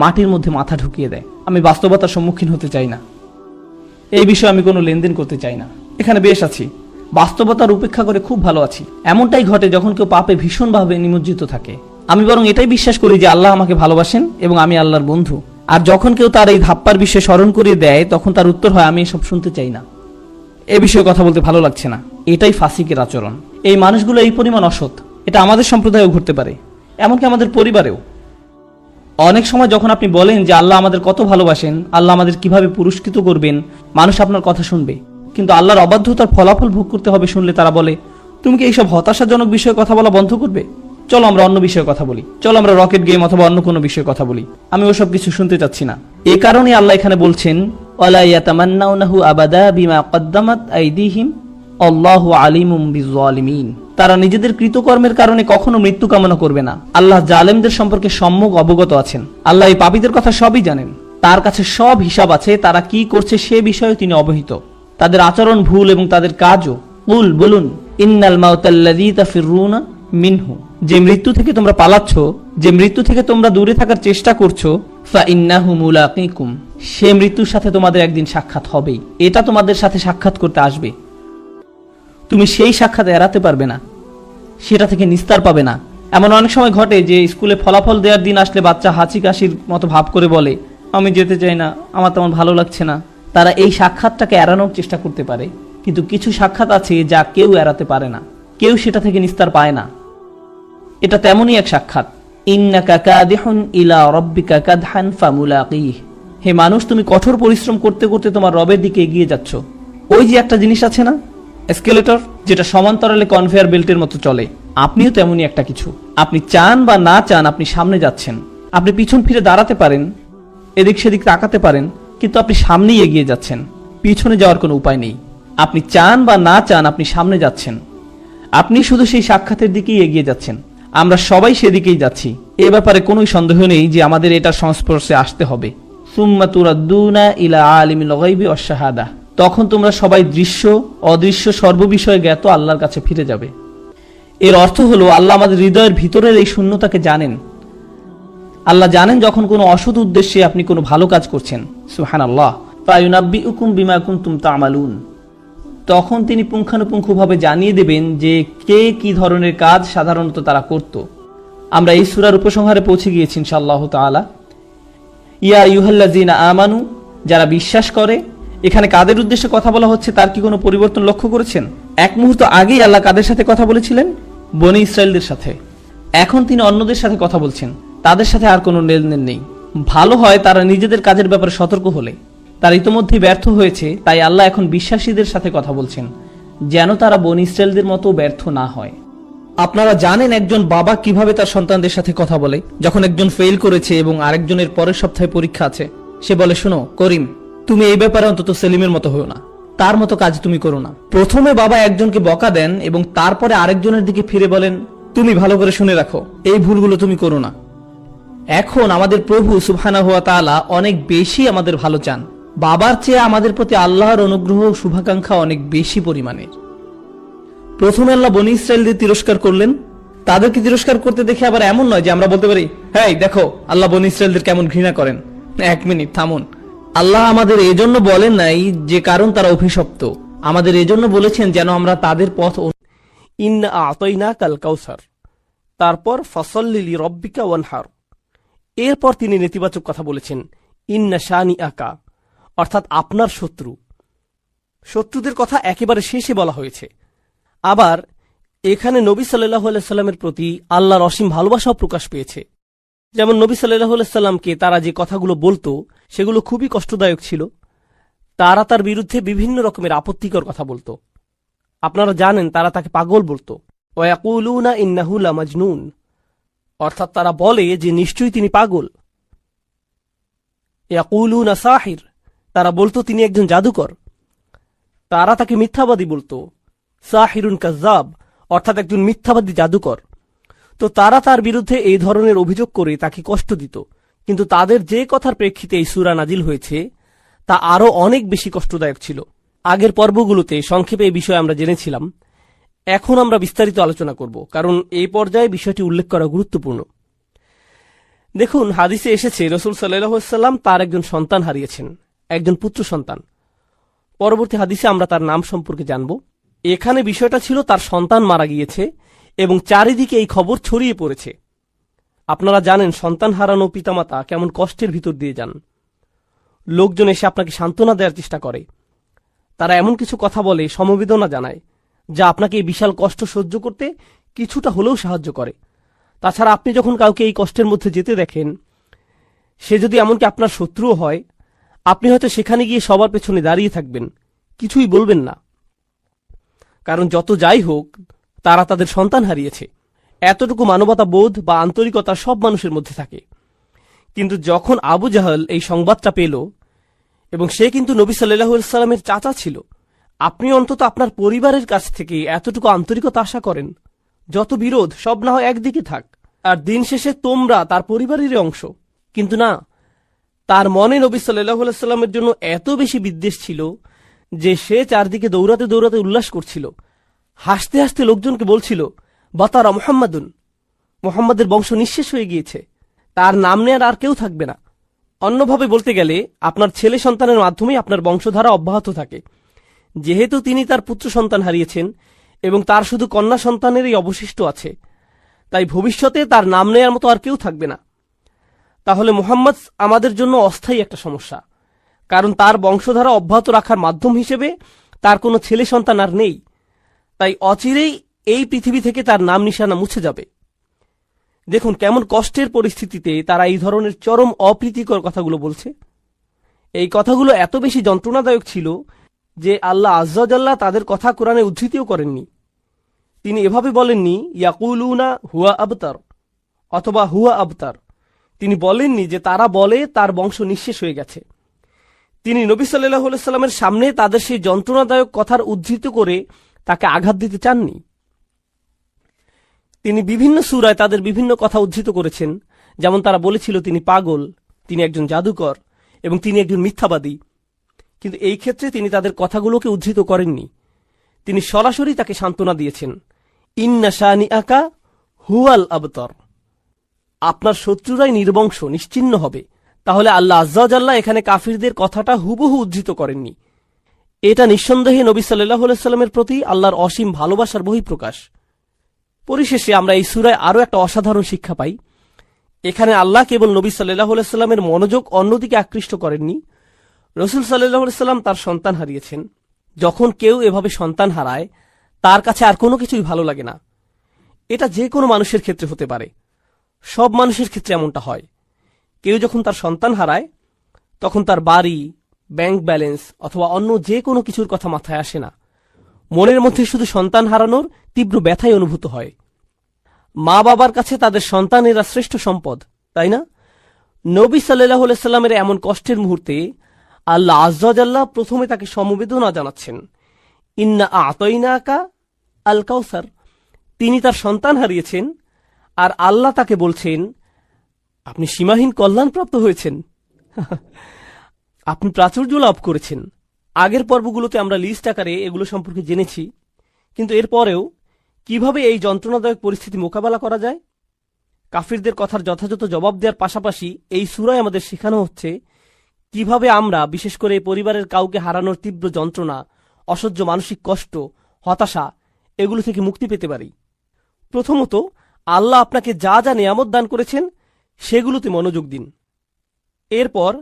মাটির মধ্যে মাথা ঢুকিয়ে দেয়। আমি বাস্তবতার সম্মুখীন হতে চাই না, এই বিষয়ে আমি কোনো লেনদেন করতে চাই না। এখানে বেশ আছি, বাস্তবতার উপেক্ষা করে খুব ভালো আছি। এমনটাই ঘটে যখন কেউ পাপে ভীষণভাবে নিমজ্জিত থাকে। আমি বরং এটাই বিশ্বাস করি যে আল্লাহ আমাকে ভালোবাসেন এবং আমি আল্লাহর বন্ধু। আর যখন কেউ তার এই ধাপ্পার বিষয়ে স্মরণ করিয়ে দেয়, তখন তার উত্তর হয় আমি এসব শুনতে চাই না, এ বিষয়ে কথা বলতে ভালো লাগছে না। এটাই ফাসিকের আচরণ। এই মানুষগুলো এই পরিমাণ অসৎ, এটা আমাদের সম্প্রদায়েও ঘটতে পারে, এমনকি আমাদের পরিবারেও। অনেক সময় যখন আপনি বলেন যে আল্লাহ আমাদের কত ভালোবাসেন, আল্লাহ আমাদের কিভাবে পুরস্কৃত করবেন, মানুষ আপনার কথা শুনবে। কিন্তু আল্লাহর অবাধ্যতার ফলাফল ভোগ করতে হবে শুনলে তারা বলে তুমি কি এইসব হতাশাজনক বিষয়ে কথা বলা বন্ধ করবে? চলো আমরা অন্য বিষয়ে কথা বলি, চলো আমরা রকেট গেম অথবা অন্য কোনো বিষয়ে কথা বলি। আমি ওসব কিছু শুনতে চাচ্ছি না। এ কারণে আল্লাহ এখানে বলছেন ওয়ালা ইয়াতামান্নাউনাহু আবাদা বিমা কদ্দামাত আইদিহিম আল্লাহু আলিমুম বিজ্জালিমিন। তারা নিজেদের কৃতকর্মের কারণে কখনো মৃত্যু কামনা করবে না। আল্লাহ জালেমদের সম্পর্কে সম্যক অবগত আছেন। আল্লাহ এই পাপীদের কথা সবই জানেন, তার কাছে সব হিসাব আছে। তারা কি করছে সে বিষয়ে তিনি অবহিত। তাদের আচরণ ভুল এবং তাদের কাজও। কুল, বলুন, ইন্নাল মাউতাল্লাযী তাফিরুনা মিনহু, যে মৃত্যু থেকে তোমরা পালাচ্ছ, যে মৃত্যু থেকে তোমরা দূরে থাকার চেষ্টা করছো, ফা ইন্নাহু মুলাকিকুম, সে মৃত্যুর সাথে তোমাদের একদিন সাক্ষাৎ হবেই। এটা তোমাদের সাথে সাক্ষাৎ করতে আসবে। তুমি সেই সাক্ষাৎ এড়াতে পারবে না, সেটা থেকে নিস্তার পাবে না। এমন অনেক সময় ঘটে যে স্কুলে ফলাফল দেওয়ার দিন আসলে বাচ্চা হাঁচি কাশির মতো ভাব করে বলে আমি যেতে চাই না, আমার তেমন ভালো লাগছে না। তারা এই সাক্ষাৎটাকে এড়ানোর চেষ্টা করতে পারে, কিন্তু কিছু সাক্ষাৎ আছে যা কেউ এড়াতে পারে না, কেউ সেটা থেকে নিস্তার পায় না। এটা তেমনই এক সাক্ষাৎ। ইন্নাকা কাদিহুন ইলা রাব্বিকা কাদহান ফামুলাকিহ, হে মানুষ তুমি কঠোর পরিশ্রম করতে করতে তোমার রবের দিকে এগিয়ে যাচ্ছ। ওই যে একটা জিনিস আছে না, এসকেলেটর, যেটা সমান্তরালে কনভেয়ার বেল্টের মতো চলে, আপনিও তেমনই একটা কিছু। আপনি চান বা না চান আপনি সামনে যাচ্ছেন। আপনি পিছন ফিরে দাঁড়াতে পারেন, এদিক সেদিক তাকাতে পারেন, কিন্তু আপনি সামনেই এগিয়ে যাচ্ছেন। পিছনে যাওয়ার কোনো উপায় নেই। আপনি চান বা না চান আপনি সামনে যাচ্ছেন। আপনি শুধু সেই সাক্ষাতের দিকেই এগিয়ে যাচ্ছেন। আমরা সবাই সেদিকেই যাচ্ছি, এ ব্যাপারে কোনো সন্দেহ নেই যে আমাদের এটার সংস্পর্শে আসতে হবে। সুম্মা তুরাদ্দুনা ইলা আলিমিল গায়বি ওয়াশ শাহাদা, তখন তোমরা সবাই দৃশ্য অদৃশ্য সর্ববিষয়ে জ্ঞাত আল্লাহর কাছে ফিরে যাবে। এর অর্থ হলো আল্লাহ আমাদের হৃদয়ের ভিতরের এই শূন্যতাকে জানেন। আল্লাহ জানেন যখন কোনো অসৎ উদ্দেশ্যে আপনি কোনো ভালো কাজ করছেন। সুবহানাল্লাহ। ফায়ুনাব্বিউকুম বিমা কুনতুম তা'মালুন, তখন তিনি পুঙ্খানুপুঙ্খভাবে জানিয়ে দেবেন যে কে কি ধরনের কাজ সাধারণত তারা করত। আমরা এই সূরার উপসংহারে পৌঁছে গিয়েছি ইনশাআল্লাহ তাআলা। ইয়া আইয়ুহাল্লাযীনা আমানু, যারা বিশ্বাস করে। এখানে কাদের উদ্দেশ্যে কথা বলা হচ্ছে তার কি কোনো পরিবর্তন লক্ষ্য করেছেন? এক মুহূর্ত আগেই আল্লাহ কাদের সাথে কথা বলেছিলেন? বনী ইসরায়েলদের সাথে। এখন তিনি অন্যদের সাথে কথা বলছেন, তাদের সাথে আর কোনো লেনদেন নেই। ভালো হয় তারা নিজেদের কাজের ব্যাপারে সতর্ক হলে। তারা ইতোমধ্যেই ব্যর্থ হয়েছে, তাই আল্লাহ এখন বিশ্বাসীদের সাথে কথা বলছেন, যেন তারা বনী ইসরায়েলদের মতো ব্যর্থ না হয়। আপনারা জানেন একজন বাবা কিভাবে তার সন্তানদের সাথে কথা বলে। যখন একজন ফেল করেছে এবং আরেকজনের পরের সপ্তাহে পরীক্ষা আছে, সে বলে, শোনো করিম, তুমি এই ব্যাপারে অন্তত সেলিমের মতো হও না, তার মতো কাজ তুমি করো না। প্রথমে বাবা একজনকে বকা দেন এবং তারপরে আরেকজনের দিকে ফিরে বলেন, তুমি ভালো করে শুনে রাখো, এই ভুলগুলো তুমি করো না। এখন আমাদের প্রভু সুবহানাহু ওয়া তাআলা অনেক বেশি আমাদের ভালো চান। বাবার চেয়ে আমাদের প্রতি আল্লাহর অনুগ্রহ ও শুভাকাঙ্ক্ষা অনেক বেশি পরিমাণের। প্রথমে আল্লাহ বনী ইসরায়েলদের তিরস্কার করলেন। তাদেরকে তিরস্কার করতে দেখে আবার এমন নয় যে আমরা বলতে পারি, হ্যাঁ দেখো আল্লাহ বনী ইসরায়েলদের কেমন ঘৃণা করেন। এক মিনিট থামুন। আল্লাহ আমাদের এজন্য বলেন নাই যে কারণ তারা অভিশপ্ত, আমাদের এজন্য বলেছেন যেন আমরা তাদের পথ। ইন্না আ'তাইনাকাল কাউসার, তারপর ফসল্লি লিরাব্বিকা ওয়ানহার। এরপর তিনি নেতিবাচক কথা বলেছেন, ইন্না শানিআকা, অর্থাৎ আপনার শত্রু। শত্রুদের কথা একেবারে শেষে বলা হয়েছে। আবার এখানে নবী সাল্লাল্লাহু আলাইহি সাল্লামের প্রতি আল্লাহর অসীম ভালোবাসাও প্রকাশ পেয়েছে। যেমন নবী সাল্লাল্লাহু আলাইহি সাল্লামকে তারা যে কথাগুলো বলতো সেগুলো খুবই কষ্টদায়ক ছিল। তারা তার বিরুদ্ধে বিভিন্ন রকমের আপত্তিকর কথা বলতো। আপনারা জানেন তারা তাকে পাগল বলতো। ওয়ায়াকুলুনা ইন্নাহু লামাজনুন, অর্থাৎ তারা বলে যে নিশ্চয়ই তিনি পাগল। ইয়াকুলুনা সাহির, তারা বলতো তিনি একজন জাদুকর। তারা তাকে মিথ্যাবাদী বলতো, সাহিরুন কাজ্জাব, অর্থাৎ একজন মিথ্যাবাদী জাদুকর। তো তারা তার বিরুদ্ধে এই ধরনের অভিযোগ করে তাকে কষ্ট দিত। কিন্তু তাদের যে কথার প্রেক্ষিতে এই সূরা নাজিল হয়েছে তা আরও অনেক বেশি কষ্টদায়ক ছিল। আগের পর্বগুলোতে সংক্ষেপে এই বিষয়ে আমরা জেনেছিলাম। এখন আমরা বিস্তারিত আলোচনা করব, কারণ এই পর্যায়ে বিষয়টি উল্লেখ করা গুরুত্বপূর্ণ। দেখুন, হাদিসে এসেছে রাসূল সাল্লাল্লাহু আলাইহি ওয়াসাল্লাম তার একজন সন্তান হারিয়েছেন, একজন পুত্র সন্তান। পরবর্তী হাদিসে আমরা তার নাম সম্পর্কে জানব। এখানে বিষয়টা ছিল তার সন্তান মারা গিয়েছে এবং চারিদিকে এই খবর ছড়িয়ে পড়েছে। আপনারা জানেন সন্তান হারানো পিতামাতা কেমন কষ্টের ভিতর দিয়ে যান। লোকজন এসে আপনাকে সান্ত্বনা দেওয়ার চেষ্টা করে। তারা এমন কিছু কথা বলে, সমবেদনা জানায়, যা আপনাকে এই বিশাল কষ্ট সহ্য করতে কিছুটা হলেও সাহায্য করে। তাছাড়া আপনি যখন কাউকে এই কষ্টের মধ্যে যেতে দেখেন, সে যদি এমনকি আপনার শত্রুও হয়, আপনি হয়তো সেখানে গিয়ে সবার পেছনে দাঁড়িয়ে থাকবেন, কিছুই বলবেন না। কারণ যত যাই হোক, তারা তাদের সন্তান হারিয়েছে। এতটুকু মানবতা বোধ বা আন্তরিকতা সব মানুষের মধ্যে থাকে। কিন্তু যখন আবু জাহল এই সংবাদটা পেল, এবং সে কিন্তু নবী সাল্লাল্লাহু আলাইহি সাল্লামের চাচা ছিল, আপনি অন্তত আপনার পরিবারের কাছ থেকে এতটুকু আন্তরিকতা আশা করেন। যত বিরোধ সব না হয় একদিকে থাক, আর দিন শেষে তোমরা তার পরিবারেরই অংশ। কিন্তু না, তার মনে নবী সাল্লাল্লাহু আলাইহি সাল্লামের জন্য এত বেশি বিদ্বেষ ছিল যে সে চারদিকে দৌড়াতে দৌড়াতে উল্লাস করছিল, হাসতে হাসতে লোকজনকে বলছিল, বাতারা মুহাম্মাদুন, মুহাম্মাদের বংশ নিঃশেষ হয়ে গিয়েছে, তার নাম নেয়ার আর কেউ থাকবে না। অন্যভাবে বলতে গেলে আপনার ছেলে সন্তানের মাধ্যমেই আপনার বংশধারা অব্যাহত থাকে। যেহেতু তিনি তার পুত্র সন্তান হারিয়েছেন এবং তার শুধু কন্যা সন্তানেরই অবশিষ্ট আছে, তাই ভবিষ্যতে তার নাম নেয়ার মতো আর কেউ থাকবে না। তাহলে মুহাম্মদ আমাদের জন্য অস্থায়ী একটা সমস্যা, কারণ তার বংশধারা অব্যাহত রাখার মাধ্যম হিসেবে তার কোনো ছেলে সন্তান আর নেই। তাই অচিরেই এই পৃথিবী থেকে তার নাম নিশানা মুছে যাবে। দেখুন কেমন কষ্টের পরিস্থিতিতে তারা এই ধরনের চরম অপ্রীতিকর কথাগুলো বলছে। এই কথাগুলো এত বেশি যন্ত্রণাদায়ক ছিল যে আল্লাহ আজ্জা জাল্লা তাদের কথা কোরআনে উদ্ধৃতিও করেননি। তিনি এভাবে বলেননি ইয়াকুলুনা হুয়া আবতার অথবা হুয়া আবতার। তিনি বলেননি যে তারা বলে তার বংশ নিঃশেষ হয়ে গেছে। তিনি নবী সাল্লাল্লাহু আলাইহি সাল্লামের সামনে তাদের সেই যন্ত্রণাদায়ক কথার উদ্ধৃত করে তাকে আঘাত দিতে চাননি। তিনি বিভিন্ন সূরায় তাদের বিভিন্ন কথা উদ্ধৃত করেছেন, যেমন তারা বলেছিল তিনি পাগল, তিনি একজন জাদুকর এবং তিনি একজন মিথ্যাবাদী। কিন্তু এই ক্ষেত্রে তিনি তাদের কথাগুলোকে উদ্ধৃত করেননি। তিনি সরাসরি তাকে সান্ত্বনা দিয়েছেন, ইন্না শানিআকা হুয়াল আবতার, আপনার শত্রুরাই নির্বংশ নিশ্চিহ্ন হবে। তাহলে আল্লাহ আজ্জা ওয়া জাল্লা এখানে কাফিরদের কথাটা হুবহু উদ্ধৃত করেননি। এটা নিঃসন্দেহে নবী সাল্লাল্লাহু আলাইহি সাল্লামের প্রতি আল্লাহর অসীম ভালোবাসার বহিঃপ্রকাশ। পরিশেষে আমরা এই সূরায় আরো একটা অসাধারণ শিক্ষা পাই। এখানে আল্লাহ কেবল নবী সাল্লাল্লাহু আলাইহি সাল্লামের মনোযোগ অন্যদিকে আকৃষ্ট করেননি। রাসূল সাল্লাল্লাহু আলাইহি সাল্লাম তার সন্তান হারিয়েছেন। যখন কেউ এভাবে সন্তান হারায়, তার কাছে আর কোনো কিছুই ভালো লাগে না। এটা যে কোনো মানুষের ক্ষেত্রে হতে পারে, সব মানুষের ক্ষেত্রে এমনটা হয়। কেউ যখন তার সন্তান হারায়, তখন তার বাড়ি, ব্যাংক ব্যালেন্স অথবা অন্য যে কোনো কিছুর কথা মাথায় আসে না। মনের মধ্যে শুধু সন্তান হারানোর তীব্র ব্যথাই অনুভূত হয়। মা বাবার কাছে তাদের সন্তানেরা শ্রেষ্ঠ সম্পদ, তাই না? নবী সাল্লাল্লাহু আলাইহি সাল্লামের এমন কষ্টের মুহূর্তে আল্লাহ আযজা ওয়া জাল্লা প্রথমে তাকে সমবেদনা জানাচ্ছেন। ইন্না আ'তাইনাকা আল কাউসার। তিনি তার সন্তান হারিয়েছেন, আর আল্লাহ তাকে বলছেন, আপনি সীমাহীন কল্যাণপ্রাপ্ত হয়েছেন, আপনি প্রাচুর্য লাভ করেছেন। আগের পর্বগুলোতে আমরা লিস্ট আকারে এগুলো সম্পর্কে জেনেছি, কিন্তু এরপরেও কিভাবে এই যন্ত্রণাদায়ক পরিস্থিতি মোকাবেলা করা যায়, কাফিরদের কথার যথাযথ জবাব দেওয়ার পাশাপাশি এই সূরায় আমাদের শেখানো হচ্ছে কিভাবে আমরা, বিশেষ করে পরিবারের কাউকে হারানোর তীব্র যন্ত্রণা, অসহ্য মানসিক কষ্ট, হতাশা, এগুলো থেকে মুক্তি পেতে পারি। প্রথমত, আল্লাহ আপনাকে যা যা নিয়ামত দান করেছেন সেগুলোতে মনোযোগ দিন। এরপর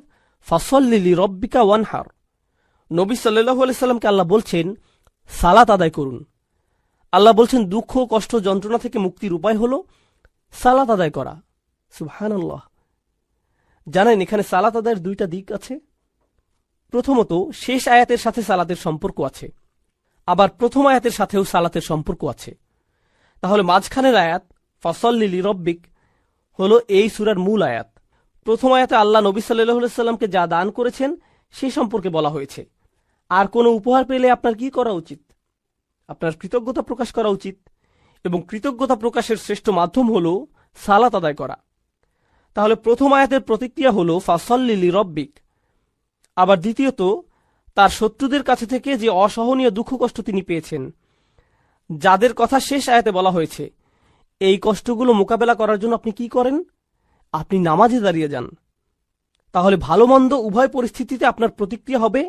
ফাসল্লি লিরব্বিকা ওয়ানহার। নবী সাল্লাল্লাহু আলাইহি সাল্লামকে আল্লাহ বলছেন সালাত আদায় করুন। আল্লাহ বলছেন দুঃখ, কষ্ট, যন্ত্রণা থেকে মুক্তির উপায় হল সালাত আদায় করা। সুবহানাল্লাহ। জানেন, এখানে সালাত আদায়ের দুইটা দিক আছে। প্রথমত, শেষ আয়াতের সাথে সালাতের সম্পর্ক আছে, আবার প্রথম আয়াতের সাথেও সালাতের সম্পর্ক আছে। তাহলে মাঝখানের আয়াত ফাসল্লি লিরব্বিক হল এই সূরার মূল আয়াত। প্রথম আয়াতে আল্লাহ নবী সাল্লাল্লাহু আলাইহি সাল্লামকে যা দান করেছেন সে সম্পর্কে বলা হয়েছে। আর কোনো উপহার পেলে আপনার কি করা উচিত? আপনার কৃতজ্ঞতা প্রকাশ করা উচিত, এবং কৃতজ্ঞতা প্রকাশের শ্রেষ্ঠ মাধ্যম হল সালাত আদায় করা। তাহলে প্রথম আয়াতের প্রতিক্রিয়া হল ফাসল্লি লিরব্বিক। আবার দ্বিতীয়ত, তার শত্রুদের কাছে থেকে যে অসহনীয় দুঃখ কষ্ট তিনি পেয়েছেন, যাদের কথা শেষ আয়াতে বলা হয়েছে, এই কষ্টগুলো মোকাবেলা করার জন্য আপনি কি করেন? আপনি নামাজে দাঁড়িয়ে যান। তাহলে ভালো মন্দ উভয় পরিস্থিতিতে আপনার প্রতিক্রিয়া হবে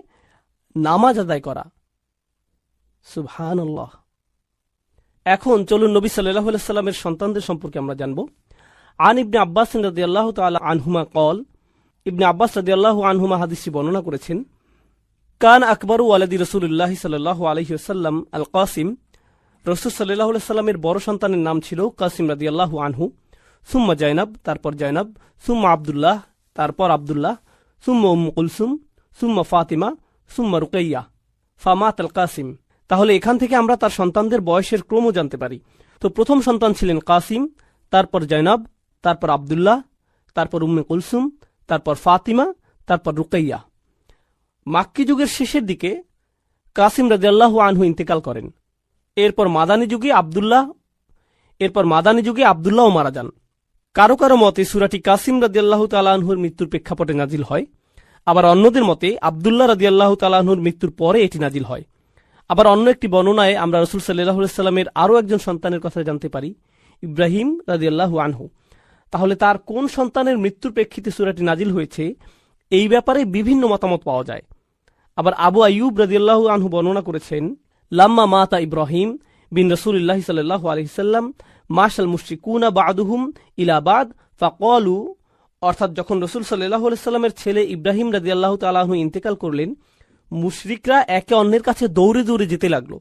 নামাজ আদায় করা। সুবহানাল্লাহ। এখন চলুন নবী সাল্লাল্লাহু আলাইহি সাল্লামের সন্তানদের সম্পর্কে আমরা জানব। আন ইবনে আব্বাস রাদিয়াল্লাহু তাআলা আনহুমা কল, ইবনে আব্বাস রাদিয়াল্লাহু আনহুমা হাদিসটি বর্ণনা করেছেন, কান আকবরু ওয়ালাদি রাসূলুল্লাহ সাল্লাল্লাহু আলাইহি ওয়াসাল্লাম আল কাসিম। রাসূল সাল্লাল্লাহু আলাইহি সাল্লামের বড় সন্তানের নাম ছিল কাসিম রাদিয়াল্লাহু আনহু। সুম্মা জাইনাব, তারপর জাইনাব, সুম্মা আব্দুল্লাহ, তারপর আব্দুল্লাহ, সুম্মা উম্মু কুলসুম, সুম্মা ফাতিমা, সুম্মা রুকাইয়া, ফামাত আল কাসিম। তাহলে এখান থেকে আমরা তার সন্তানদের বয়সের ক্রমও জানতে পারি। তো প্রথম সন্তান ছিলেন কাসিম, তারপর জাইনাব, তারপর আব্দুল্লাহ, তারপর উম্মে কুলসুম, তারপর ফাতিমা, তারপর রুকাইয়া। মাক্কি যুগের শেষের দিকে কাসিম রাদিয়াল্লাহু আনহু ইন্তেকাল করেন। এরপর মাদানী যুগে আব্দুল্লাহও মারা যান। কারো কারো মতে সূরাটি কাসিম রাদিয়াল্লাহু তাআলা আনহুর মৃত্যুর প্রেক্ষাপটে নাজিল হয়, আবার অন্যদের মতে আব্দুল্লাহ রাদিয়াল্লাহু তাআলা আনহুর মৃত্যুর পরে এটি নাজিল হয়। আবার অন্য একটি বর্ণনায় আমরা রাসূল সাল্লাল্লাহু আলাইহি সাল্লামের আরও একজন সন্তানের কথা জানতে পারি, ইব্রাহিম রাদিয়াল্লাহু আনহু। তাহলে তার কোন সন্তানের মৃত্যুর প্রেক্ষিতে সূরাটি নাজিল হয়েছে, এই ব্যাপারে বিভিন্ন মতামত পাওয়া যায়। আবার আবু আইয়ুব রাদিয়াল্লাহু আনহু বর্ণনা করেছেন, লাম্মা মাতা ইব্রাহিম বিন রাসূলিল্লাহ সাল্লাল্লাহু আলাইহি সাল্লাম মাশাল মুশরিকুনা বা'দুহুম ইলা বা'দ ফাকালু। অর্থাৎ যখন রাসূল সাল্লাল্লাহু আলাইহি সাল্লামের ছেলে ইব্রাহিম রাদিয়াল্লাহু তাআলা আনহু ইন্তেকাল করলেন, মুশরিকরা একে অন্যের কাছে দৌড়ে দৌড়ে যেতে লাগলো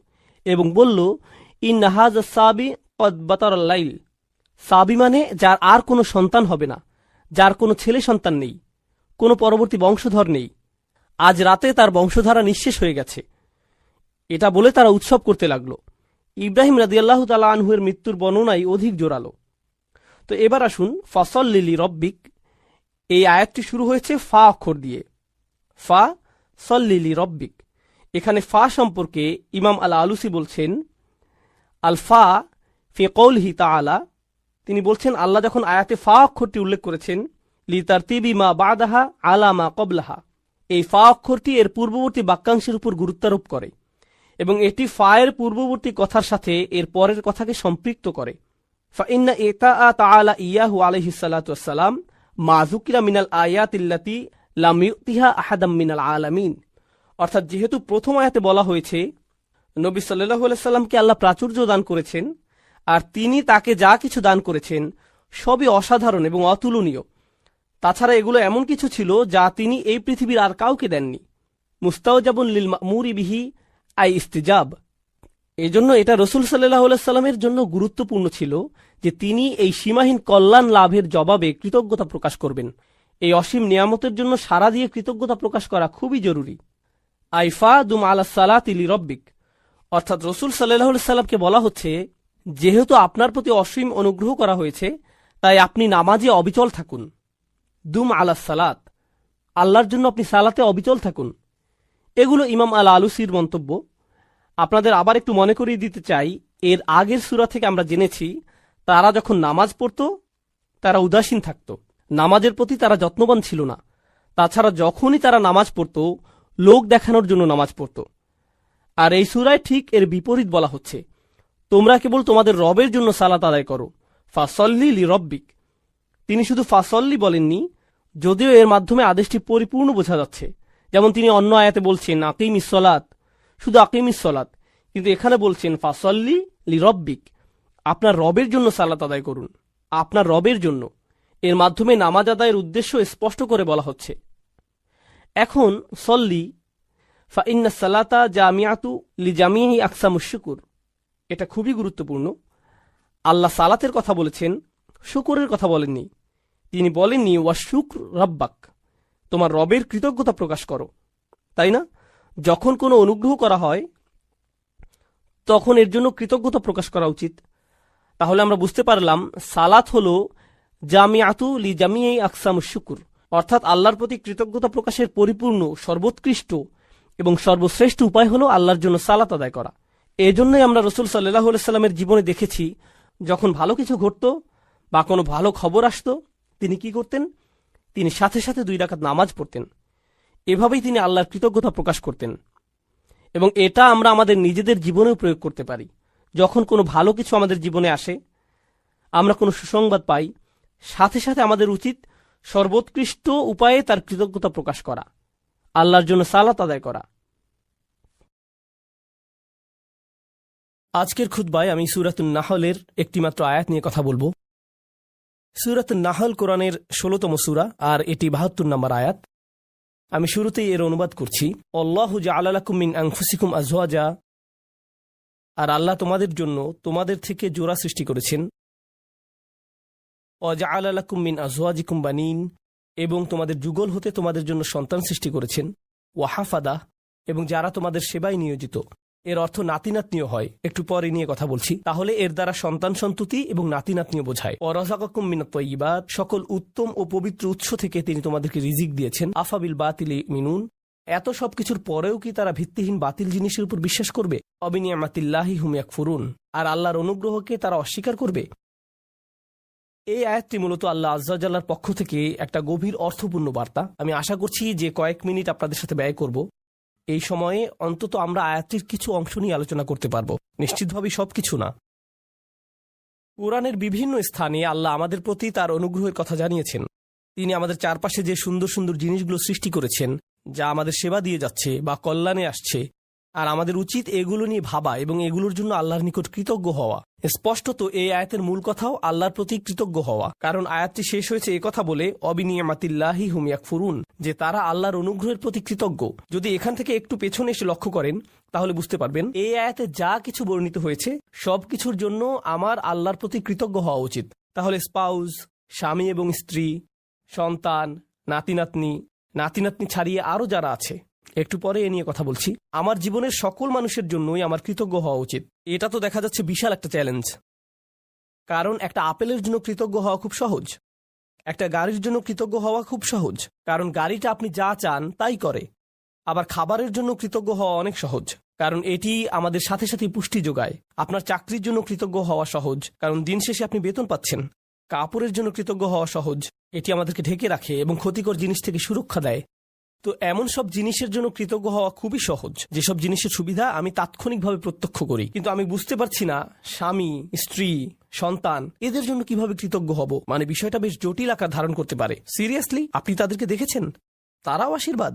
এবং বলল, ইন্না হাযা সাবি কদ বাতারাল লাইল। সাবি মানে যার আর কোনো সন্তান হবে না, যার কোনো ছেলে সন্তান নেই, কোনো পরবর্তী বংশধর নেই। আজ রাতে তার বংশধারা নিঃশেষ হয়ে গেছে। এটা বলে তারা উৎসব করতে লাগলো। ইব্রাহিম রাদিয়াল্লাহু তাআলা আনহুর মৃত্যুর বর্ণনাই অধিক জোরালো। তো এবার আসুন, ফাসল্লি লিরব্বিক, এই আয়াতটি শুরু হয়েছে ফা অক্ষর দিয়ে। ফা সল্লি লিরব্বিক। এখানে ফা সম্পর্কে ইমাম আল আলুসি বলছেন, আল ফা ফি কওলিহি তাআলা, তিনি বলছেন আল্লাহ যখন আয়াতে ফা অক্ষরটি উল্লেখ করেছেন, লিতারতিবি মা বাদাহা আলা মা ক্বাবলাহা, এই ফা অক্ষরটি এর পূর্ববর্তী বাক্যাংশের উপর গুরুত্বারোপ করে এবং এটি ফা এর পূর্ববর্তী কথার সাথে এর পরের কথাকে সম্পৃক্ত করে। ফাইন্না ইতাআ তাআলা ইয়াহু আলাইহিস সালাতু ওয়াস সালাম মা যুকিরা মিনাল আয়াতিল্লাতি লাম ইউতিহা আহাদাম মিনাল আলামিন। অর্থাৎ যেহেতু প্রথম আয়াতে বলা হয়েছে নবী সাল্লাল্লাহু আলাইহি সাল্লামকে আল্লাহ প্রাচুর্য দান করেছেন, আর তিনি তাকে যা কিছু দান করেছেন সবই অসাধারণ এবং অতুলনীয়। তাছাড়া এগুলো এমন কিছু ছিল যা তিনি এই পৃথিবীর আর কাউকে দেননি। মুস্তাওজাবুন লিল মা'মুরি বিহি আই ইস্তিজাব। এজন্য এটা রসুল সাল্লাল্লাহু আলাইহি সাল্লামের জন্য গুরুত্বপূর্ণ ছিল যে তিনি এই সীমাহীন কল্যাণ লাভের জবাবে কৃতজ্ঞতা প্রকাশ করবেন। এই অসীম নিয়ামতের জন্য সারা দিয়ে কৃতজ্ঞতা প্রকাশ করা খুবই জরুরি। আইফা দুম আলা সালাতি লিরব্বিক, অর্থাৎ রসুল সাল্লাল্লাহু আলাইহি সাল্লামকে বলা হচ্ছে, যেহেতু আপনার প্রতি অসীম অনুগ্রহ করা হয়েছে তাই আপনি নামাজে অবিচল থাকুন। দুম আলা সালাত, আল্লাহর জন্য আপনি সালাতে অবিচল থাকুন। এগুলো ইমাম আল আলুসির মন্তব্য। আপনাদের আবার একটু মনে করিয়ে দিতে চাই, এর আগের সূরা থেকে আমরা জেনেছি তারা যখন নামাজ পড়ত তারা উদাসীন থাকত, নামাজের প্রতি তারা যত্নবান ছিল না। তাছাড়া যখনই তারা নামাজ পড়ত লোক দেখানোর জন্য নামাজ পড়ত। আর এই সূরায় ঠিক এর বিপরীত বলা হচ্ছে, তোমরা কেবল তোমাদের রবের জন্য সালাত আদায় করো, ফাসল্লি লি রব্বিক। তিনি শুধু ফাসল্লি বলেননি, যদিও এর মাধ্যমে আদেশটি পরিপূর্ণ বোঝা যাচ্ছে। যেমন তিনি অন্য আয়াতে বলছেন আকিমিস সলাত, শুধু আকিমিস সলাত, কিন্তু এখানে বলছেন ফাসল্লি লি রব্বিক, আপনার রবের জন্য সালাত আদায় করুন, আপনার রবের জন্য। এর মাধ্যমে নামাজ আদায়ের উদ্দেশ্য স্পষ্ট করে বলা হচ্ছে। এখন সল্লি ফা ইন্না সালাতা জামিয়াতু লি জামিহি আকসামুশ শুকুর, এটা খুবই গুরুত্বপূর্ণ। আল্লাহ সালাতের কথা বলেছেন, শুকুরের কথা বলেননি। তিনি বলেননি ওয়া শুকর রব্বাক, তোমার রবের কৃতজ্ঞতা প্রকাশ করো, তাই না? যখন কোনো অনুগ্রহ করা হয় তখন এর জন্য কৃতজ্ঞতা প্রকাশ করা উচিত। তাহলে আমরা বুঝতে পারলাম সালাত হলো জামিয়াতু লি জামিই আকসামুশ শুকুর, অর্থাৎ আল্লাহর প্রতি কৃতজ্ঞতা প্রকাশের পরিপূর্ণ, সর্বোৎকৃষ্ট এবং সর্বশ্রেষ্ঠ উপায় হলো আল্লাহর জন্য সালাত আদায় করা। এই জন্যই আমরা রসুল সাল্লাল্লাহু আলাইহি সাল্লামের জীবনে দেখেছি, যখন ভালো কিছু ঘটত বা কোনো ভালো খবর আসত তিনি কি করতেন? তিনি সাথে সাথে 2 রাকাত নামাজ পড়তেন। এভাবেই তিনি আল্লাহর কৃতজ্ঞতা প্রকাশ করতেন। এবং এটা আমরা আমাদের নিজেদের জীবনেও প্রয়োগ করতে পারি। যখন কোনো ভালো কিছু আমাদের জীবনে আসে, আমরা কোনো সুসংবাদ পাই, সাথে সাথে আমাদের উচিত সর্বোৎকৃষ্ট উপায়ে তার কৃতজ্ঞতা প্রকাশ করা, আল্লাহর জন্য সালাত আদায় করা। আজকের খুতবায় আমি সূরাতুন নাহলের একটি মাত্র আয়াত নিয়ে কথা বলবো। সূরাতুন নাহল কোরআনের 16তম সূরা, আর এটি 72 নম্বর আয়াত। আমি শুরুতেই এর অনুবাদ করছি। আল্লাহু জাআলা লাকুম মিন আনফুসিকুম আজওয়াজা, আর আল্লাহ তোমাদের জন্য তোমাদের থেকে জোড়া সৃষ্টি করেছেন। ওয়া জাআলা লাকুম মিন আজওয়াজিকুম বানিন, এবং তোমাদের যুগল হতে তোমাদের জন্য সন্তান সৃষ্টি করেছেন। ওয়া হাফাদা, এবং যারা তোমাদের সেবায় নিয়োজিত। এর অর্থ নাতি নাতনিও হয়, একটু পরে নিয়ে কথা বলছি। তাহলে এর দ্বারা সন্তান সন্ততি এবং নাতি নাতনিও বোঝায়। ওয়া রাযাকাকুম মিনাত তাইয়্যিবাত, সকল উত্তম ও পবিত্র উৎস থেকে তিনি তোমাদেরকে রিজিক দিয়েছেন। আফাবিল বাতিলি মিনুন, এত সবকিছুর পরেও কি তারা ভিত্তিহীন বাতিল জিনিসের উপর বিশ্বাস করবে? অবিনিয়ামাতিল্লাহি হুম ইয়াকফুরুন, আর আল্লাহর অনুগ্রহকে তারা অস্বীকার করবে। এই আয়াতটি মূলত আল্লাহ আযজা ওয়া জাল্লার পক্ষ থেকে একটা গভীর অর্থপূর্ণ বার্তা। আমি আশা করছি যে কয়েক মিনিট আপনাদের সাথে ব্যয় করব, এই সময়ে অন্তত আমরা আয়াতটির কিছু অংশ নিয়ে আলোচনা করতে পারব, নিশ্চিতভাবে সবকিছু না। কোরআনের বিভিন্ন স্থানে আল্লাহ আমাদের প্রতি তার অনুগ্রহের কথা জানিয়েছেন। তিনি আমাদের চারপাশে যে সুন্দর সুন্দর জিনিসগুলো সৃষ্টি করেছেন, যা আমাদের সেবা দিয়ে যাচ্ছে বা কল্যাণে আসছে, আর আমাদের উচিত এগুলো নিয়ে ভাবা এবং এগুলোর জন্য আল্লাহর নিকট কৃতজ্ঞ হওয়া। স্পষ্টত এই আয়াতের মূল কথাও আল্লাহর প্রতি কৃতজ্ঞ হওয়া, কারণ আয়াতটি শেষ হয়েছে এই কথা বলে অবিনিয়ামাতিল্লাহি হুম ইয়াকফুরুন, যে তারা আল্লাহর অনুগ্রহের প্রতি কৃতজ্ঞ। যদি এখান থেকে একটু পেছনে এসে লক্ষ্য করেন তাহলে বুঝতে পারবেন এই আয়াতে যা কিছু বর্ণিত হয়েছে সবকিছুর জন্য আমার আল্লাহর প্রতি কৃতজ্ঞ হওয়া উচিত। তাহলে স্পাউস, স্বামী এবং স্ত্রী, সন্তান, নাতি নাতনি, নাতি নাতনি ছাড়িয়ে আরও যারা আছে, একটু পরে এ নিয়ে কথা বলছি, আমার জীবনের সকল মানুষের জন্যই আমার কৃতজ্ঞ হওয়া উচিত। এটা তো দেখা যাচ্ছে বিশাল একটা চ্যালেঞ্জ, কারণ একটা আপেলের জন্য কৃতজ্ঞ হওয়া খুব সহজ, একটা গাড়ির জন্য কৃতজ্ঞ হওয়া খুব সহজ, কারণ গাড়িটা আপনি যা চান তাই করে। আবার খাবারের জন্য কৃতজ্ঞ হওয়া অনেক সহজ, কারণ এটি আমাদের সাথে সাথে পুষ্টি যোগায়। আপনার চাকরির জন্য কৃতজ্ঞ হওয়া সহজ, কারণ দিন শেষে আপনি বেতন পাচ্ছেন। কাপড়ের জন্য কৃতজ্ঞ হওয়া সহজ, এটি আমাদেরকে ঢেকে রাখে এবং ক্ষতিকর জিনিস থেকে সুরক্ষা দেয়। তো এমন সব জিনিসের জন্য কৃতজ্ঞ হওয়া খুবই সহজ, যেসব জিনিসের সুবিধা আমি তাৎক্ষণিকভাবে প্রত্যক্ষ করি, কিন্তু আমি বুঝতে পারছি না স্বামী, স্ত্রী, সন্তান এদের জন্য কিভাবে কৃতজ্ঞ হব। মানে বিষয়টা বেশ জটিল আকার ধারণ করতে পারে। সিরিয়াসলি, আপনি তাদেরকে দেখেছেন? তারাও আশীর্বাদ।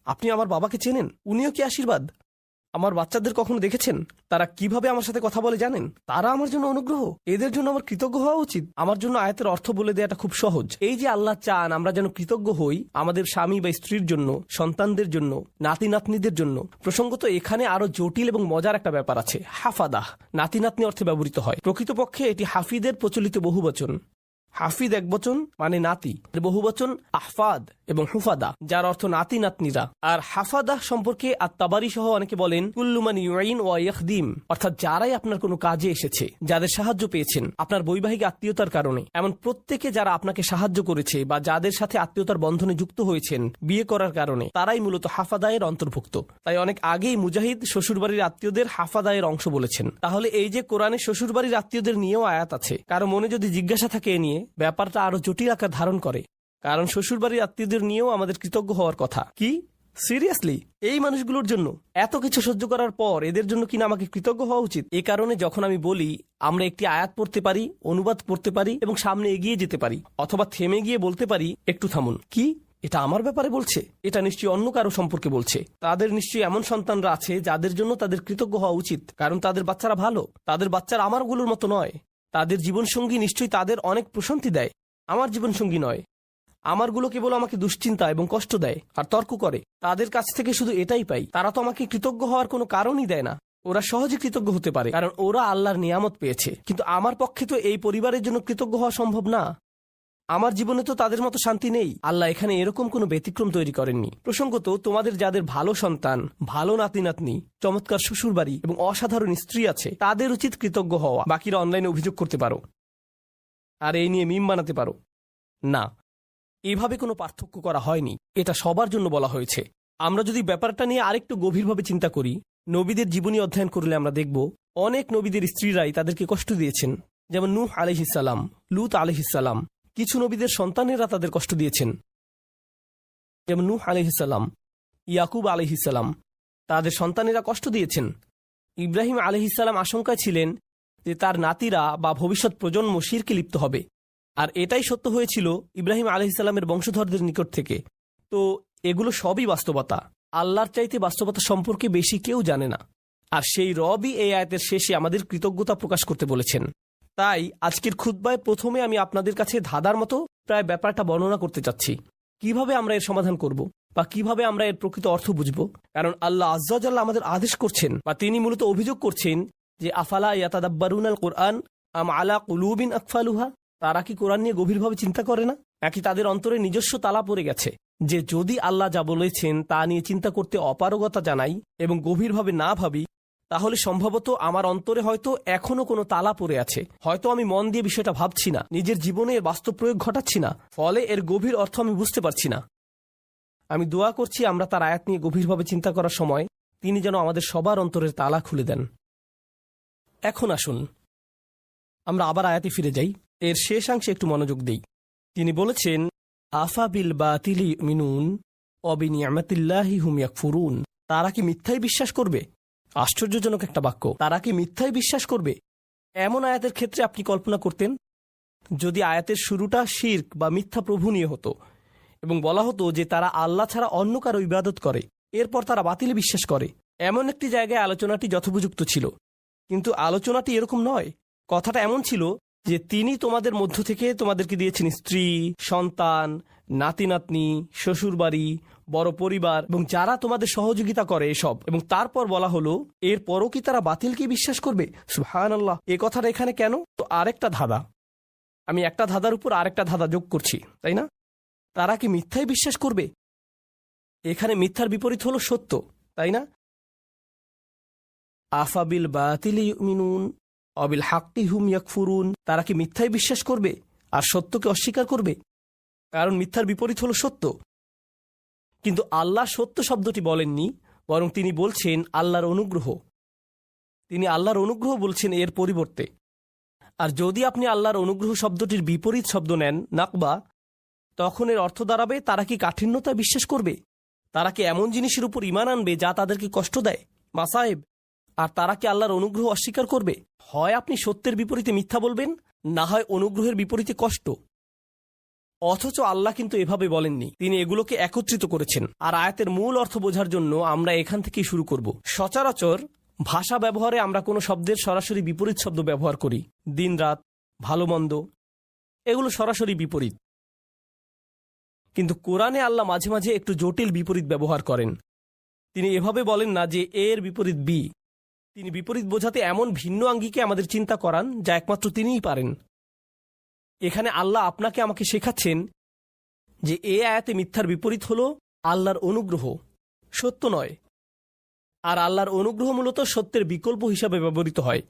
আপনি আমার বাবাকে চেনেন, উনিও কি আশীর্বাদ? আমার বাচ্চাদের কখনো দেখেছেন তারা কিভাবে আমার সাথে কথা বলে জানেন? তারা আমার জন্য অনুগ্রহ। এদের জন্য আমার কৃতজ্ঞ হওয়া উচিত। আমার জন্য আয়াতের অর্থ বলে দেওয়াটা খুব সহজ। এই যে আল্লাহ চান আমরা যেন কৃতজ্ঞ হই আমাদের স্বামী বা স্ত্রীর জন্য, সন্তানদের জন্য, নাতি নাতনিদের জন্য। প্রসঙ্গত এখানে আরো জটিল এবং মজার একটা ব্যাপার আছে। হাফাদাহ নাতি নাতনি অর্থে ব্যবহৃত হয়। প্রকৃতপক্ষে এটি হাফিদের প্রচলিত বহুবচন। হাফিদ একবচন মানে নাতি, বহুবচন আহফাদ এবং হুফাদা, যার অর্থ নাতি নাতনিরা। আর হাফাদাহ সম্পর্কে আত-তাবারি সহ অনেকে বলেন কুল্লু মান ইউইন ওয়া ইয়াখদিম, অর্থাৎ যারাই আপনার কোনো কাজে এসেছে, যাদের সাহায্য পেয়েছেন আপনার বৈবাহিক আত্মীয়তার কারণে, এমন প্রত্যেকে যারা আপনাকে সাহায্য করেছে বা যাদের সাথে আত্মীয়তার বন্ধনে যুক্ত হয়েছেন বিয়ে করার কারণে, তারাই মূলত হাফাদায়ের অন্তর্ভুক্ত। তাই অনেক আগেই মুজাহিদ শ্বশুরবাড়ির আত্মীয়দের হাফাদায়ের অংশ বলেছেন। তাহলে এই যে কোরআনে শ্বশুরবাড়ির আত্মীয়দের নিয়েও আয়াত আছে, কারো মনে যদি জিজ্ঞাসা থাকে এ নিয়ে, ব্যাপারটা আরো জটিল আকার ধারণ করে। কারণ শ্বশুরবাড়ির আত্মীয়দের নিয়েও আমাদের কৃতজ্ঞ হওয়ার কথা। কি সিরিয়াসলি এই মানুষগুলোর জন্য এত কিছু সহ্য করার পর এদের জন্য কিনা আমাকে কৃতজ্ঞ হওয়া উচিত? এই কারণে যখন আমি বলি আমরা একটি আয়াত পড়তে পারি, অনুবাদ পড়তে পারি এবং সামনে এগিয়ে যেতে পারি, অথবা থেমে গিয়ে বলতে পারি একটু থামুন, কি এটা আমার ব্যাপারে বলছে? এটা নিশ্চয়ই অন্য কারো সম্পর্কে বলছে। তাদের নিশ্চয়ই এমন সন্তানরা আছে যাদের জন্য তাদের কৃতজ্ঞ হওয়া উচিত, কারণ তাদের বাচ্চারা ভালো। তাদের বাচ্চারা আমারগুলোর মতো নয়। তাদের জীবনসঙ্গী নিশ্চয়ই তাদের অনেক প্রশান্তি দেয়, আমার জীবনসঙ্গী নয়। আমারগুলো কেবল আমাকে দুশ্চিন্তা এবং কষ্ট দেয় আর তর্ক করে। তাদের কাছ থেকে শুধু এটাই পাই। তারা তো আমাকে কৃতজ্ঞ হওয়ার কোনো কারণই দেয় না। ওরা সহজে কৃতজ্ঞ হতে পারে কারণ ওরা আল্লাহর নিয়ামত পেয়েছে, কিন্তু আমার পক্ষে তো এই পরিবারের জন্য কৃতজ্ঞ হওয়া সম্ভব না। আমার জীবনে তো তাদের মতো শান্তি নেই। আল্লাহ এখানে এরকম কোনো ব্যতিক্রম তৈরি করেননি। প্রসঙ্গত তোমাদের যাদের ভালো সন্তান, ভালো নাতি নাতনি, চমৎকার শ্বশুরবাড়ি এবং অসাধারণ স্ত্রী আছে, তাদের উচিত কৃতজ্ঞ হওয়া। বাকিরা অনলাইনে অভিযোগ করতে পারো আর এই নিয়ে মিম বানাতে পারো। না, এভাবে কোনো পার্থক্য করা হয়নি। এটা সবার জন্য বলা হয়েছে। আমরা যদি ব্যাপারটা নিয়ে আরেকটু গভীরভাবে চিন্তা করি, নবীদের জীবনী অধ্যয়ন করলে আমরা দেখব অনেক নবীদের স্ত্রীরাই তাদেরকে কষ্ট দিয়েছেন। যেমন নূহ আলাইহিসসালাম, লূত আলাইহিসসালাম। কিছু নবীদের সন্তানেরা তাদের কষ্ট দিয়েছেন, যেমন নূহ আলাইহিসসালাম, ইয়াকুব আলাইহিসসালাম, তাদের সন্তানেরা কষ্ট দিয়েছেন। ইব্রাহিম আলাইহিসসালাম আশঙ্কায় ছিলেন যে তার নাতিরা বা ভবিষ্যৎ প্রজন্ম শিরকে লিপ্ত হবে, আর এটাই সত্য হয়েছিল ইব্রাহিম আলাইহিসসালামের বংশধরদের নিকট থেকে। তো এগুলো সবই বাস্তবতা। আল্লাহর চাইতে বাস্তবতা সম্পর্কে বেশি কেউ জানে না। আর সেই রবই এই আয়াতের শেষে আমাদের কৃতজ্ঞতা প্রকাশ করতে বলেছেন। তাই আজকের খুতবায় প্রথমে আমি আপনাদের কাছে ধাঁধার মতো প্রায় ব্যাপারটা বর্ণনা করতে চাচ্ছি, কিভাবে আমরা এর সমাধান করব বা কিভাবে আমরা এর প্রকৃত অর্থ বুঝব। কারণ আল্লাহ আজ্জা ওয়া জাল্লা আমাদের আদেশ করছেন বা তিনি মূলত অভিযোগ করছেন যে আফালা ইয়াতাদাব্বারুনাল কুরআন আম আলা কুলুবিন আকফালুহা, তারা কি কোরআন নিয়ে গভীরভাবে চিন্তা করে না, নাকি তাদের অন্তরে নিজস্ব তালা পড়ে গেছে যে যদি আল্লাহ যা বলেছেন তা নিয়ে চিন্তা করতে অপারগতা জানাই এবং গভীরভাবে না ভাবি, তাহলে সম্ভবত আমার অন্তরে হয়তো এখনো কোনো তালা পড়ে আছে। হয়তো আমি মন দিয়ে বিষয়টা ভাবছি না, নিজের জীবনে এর বাস্তব প্রয়োগ ঘটাচ্ছি না, ফলে এর গভীর অর্থ আমি বুঝতে পারছি না। আমি দোয়া করছি আমরা তার আয়াত নিয়ে গভীরভাবে চিন্তা করার সময় তিনি যেন আমাদের সবার অন্তরের তালা খুলে দেন। এখন আসুন আমরা আবার আয়াতে ফিরে যাই, এর শেষাংশে একটু মনোযোগ দেই। তিনি বলেছেন আফা বিল বাতিলি ইউমিনুন ওয়া বিনিআমাতিল্লাহি হুম ইয়াকফুরুন, তারা কি মিথ্যায় বিশ্বাস করবে? আশ্চর্যজনক একটা বাক্য, তারা কি মিথ্যায় বিশ্বাস করবে? এমন আয়াতের ক্ষেত্রে আপনি কল্পনা করতেন যদি আয়াতের শুরুটা শিরক বা মিথ্যা প্রভু নিয়ে হতো এবং বলা হতো যে তারা আল্লাহ ছাড়া অন্য কারো ইবাদত করে, এরপর তারা বাতিলে বিশ্বাস করে। এমন একটি জায়গায় আলোচনাটি যথোপযুক্ত ছিল, কিন্তু আলোচনাটি এরকম নয়। কথাটা এমন ছিল যে তিনি তোমাদের মধ্য থেকে তোমাদেরকে দিয়েছেন স্ত্রী, সন্তান, নাতি নাতনি, শ্বশুরবাড়ি, বড় পরিবার এবং যারা তোমাদের সহযোগিতা করে এসব, এবং তারপর বলা হলো এরপরও কি তারা বাতিলকে বিশ্বাস করবে? সুবহানাল্লাহ, এ কথাটা এখানে কেন? তো আরেকটা ধাঁধা, আমি একটা ধাঁধার উপর আরেকটা ধাঁধা যোগ করছি, তাই না? তারা কি মিথ্যায় বিশ্বাস করবে? এখানে মিথ্যার বিপরীত হলো সত্য, তাই না? আফাবিল বাতিলি ইউমিনুন অবিল হাক্কি হুম ইয়াকফুরুন, তারা কি মিথ্যায় বিশ্বাস করবে আর সত্যকে অস্বীকার করবে? কারণ মিথ্যার বিপরীত হলো সত্য। কিন্তু আল্লাহ সত্য শব্দটি বলেননি, বরং তিনি বলছেন আল্লাহর অনুগ্রহ। তিনি আল্লাহর অনুগ্রহ বলছেন এর পরিবর্তে। আর যদি আপনি আল্লাহর অনুগ্রহ শব্দটির বিপরীত শব্দ নেন নাকবা, তখন এর অর্থ দাঁড়াবে তারা কি কাঠিন্যতায় বিশ্বাস করবে? তারা কি এমন জিনিসের উপর ঈমান আনবে যা তাদেরকে কষ্ট দেয়, মাসায়েব? আর তারা কি আল্লাহর অনুগ্রহ অস্বীকার করবে? হয় আপনি সত্যের বিপরীতে মিথ্যা বলবেন, না হয় অনুগ্রহের বিপরীতে কষ্ট। অথচ আল্লাহ কিন্তু এভাবে বলেননি, তিনি এগুলোকে একত্রিত করেছেন। আর আয়াতের মূল অর্থ বোঝার জন্য আমরা এখান থেকেই শুরু করব। সচরাচর ভাষা ব্যবহারে আমরা কোনো শব্দের সরাসরি বিপরীত শব্দ ব্যবহার করি। দিন রাত, ভালো মন্দ, এগুলো সরাসরি বিপরীত। কিন্তু কোরআনে আল্লাহ মাঝে মাঝে একটু জটিল বিপরীত ব্যবহার করেন। তিনি এভাবে বলেন না যে এর বিপরীত বি। তিনি বিপরীত বোঝাতে এমন ভিন্ন আঙ্গিকে আমাদের চিন্তা করান যা একমাত্র তিনিই পারেন। এখানে আল্লাহ আপনাকে আমাকে শেখাচ্ছেন যে এ আয়াতে মিথ্যার বিপরীত হল আল্লাহর অনুগ্রহ, সত্য নয়। আর আল্লাহর অনুগ্রহ মূলত সত্যের বিকল্প হিসাবে ব্যবহৃত হয়।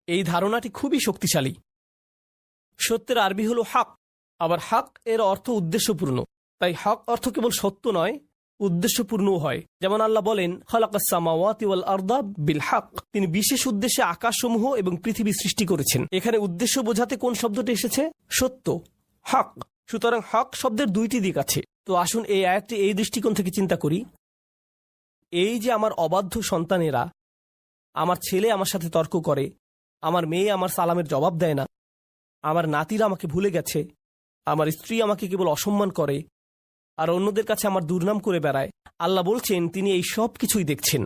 এই ধারণাটি খুবই শক্তিশালী। সত্যের আরবি হল হক, আবার হক এর অর্থ উদ্দেশ্যপূর্ণ। তাই হক অর্থ কেবল সত্য নয়, উদ্দেশ্যপূর্ণও হয়। যেমন আল্লাহ বলেন, খালাকাস সামাওয়াতি ওয়াল আরদা বিল হক। তিনি বিশেষ উদ্দেশ্যে আকাশসমূহ এবং পৃথিবী সৃষ্টি করেছেন। এখানে উদ্দেশ্য বোঝাতে কোন শব্দটি এসেছে? সত্য, হক। সুতরাং হক শব্দের দুইটি দিক আছে। তো আসুন এই আয়াতটি এই দৃষ্টিকোণ থেকে চিন্তা করি। এই যে আমার অবাধ্য সন্তানেরা, আমার ছেলে আমার সাথে তর্ক করে, আমার মেয়ে আমার সালামের জবাব দেয় না, আমার নাতিরা আমাকে ভুলে গেছে, আমার স্ত্রী আমাকে কেবল অসম্মান করে, আর অন্যদের কাছে আমার দুর্নাম করে বেড়ায়। আল্লাহ বলছেন তিনি এই সব কিছুই দেখছেন,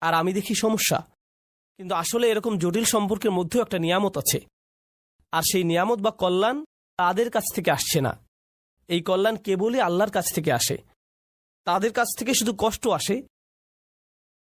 আর আমি দেখি সমস্যা। কিন্তু আসলে এরকম জটিল সম্পর্কের মধ্যেও একটা নিয়ামত আছে। আর সেই নিয়ামত বা কল্যাণ তাদের কাছ থেকে আসছে না। এই কল্যাণ কেবলই আল্লাহর কাছ থেকে আসে। তাদের কাছ থেকে শুধু কষ্ট আসে,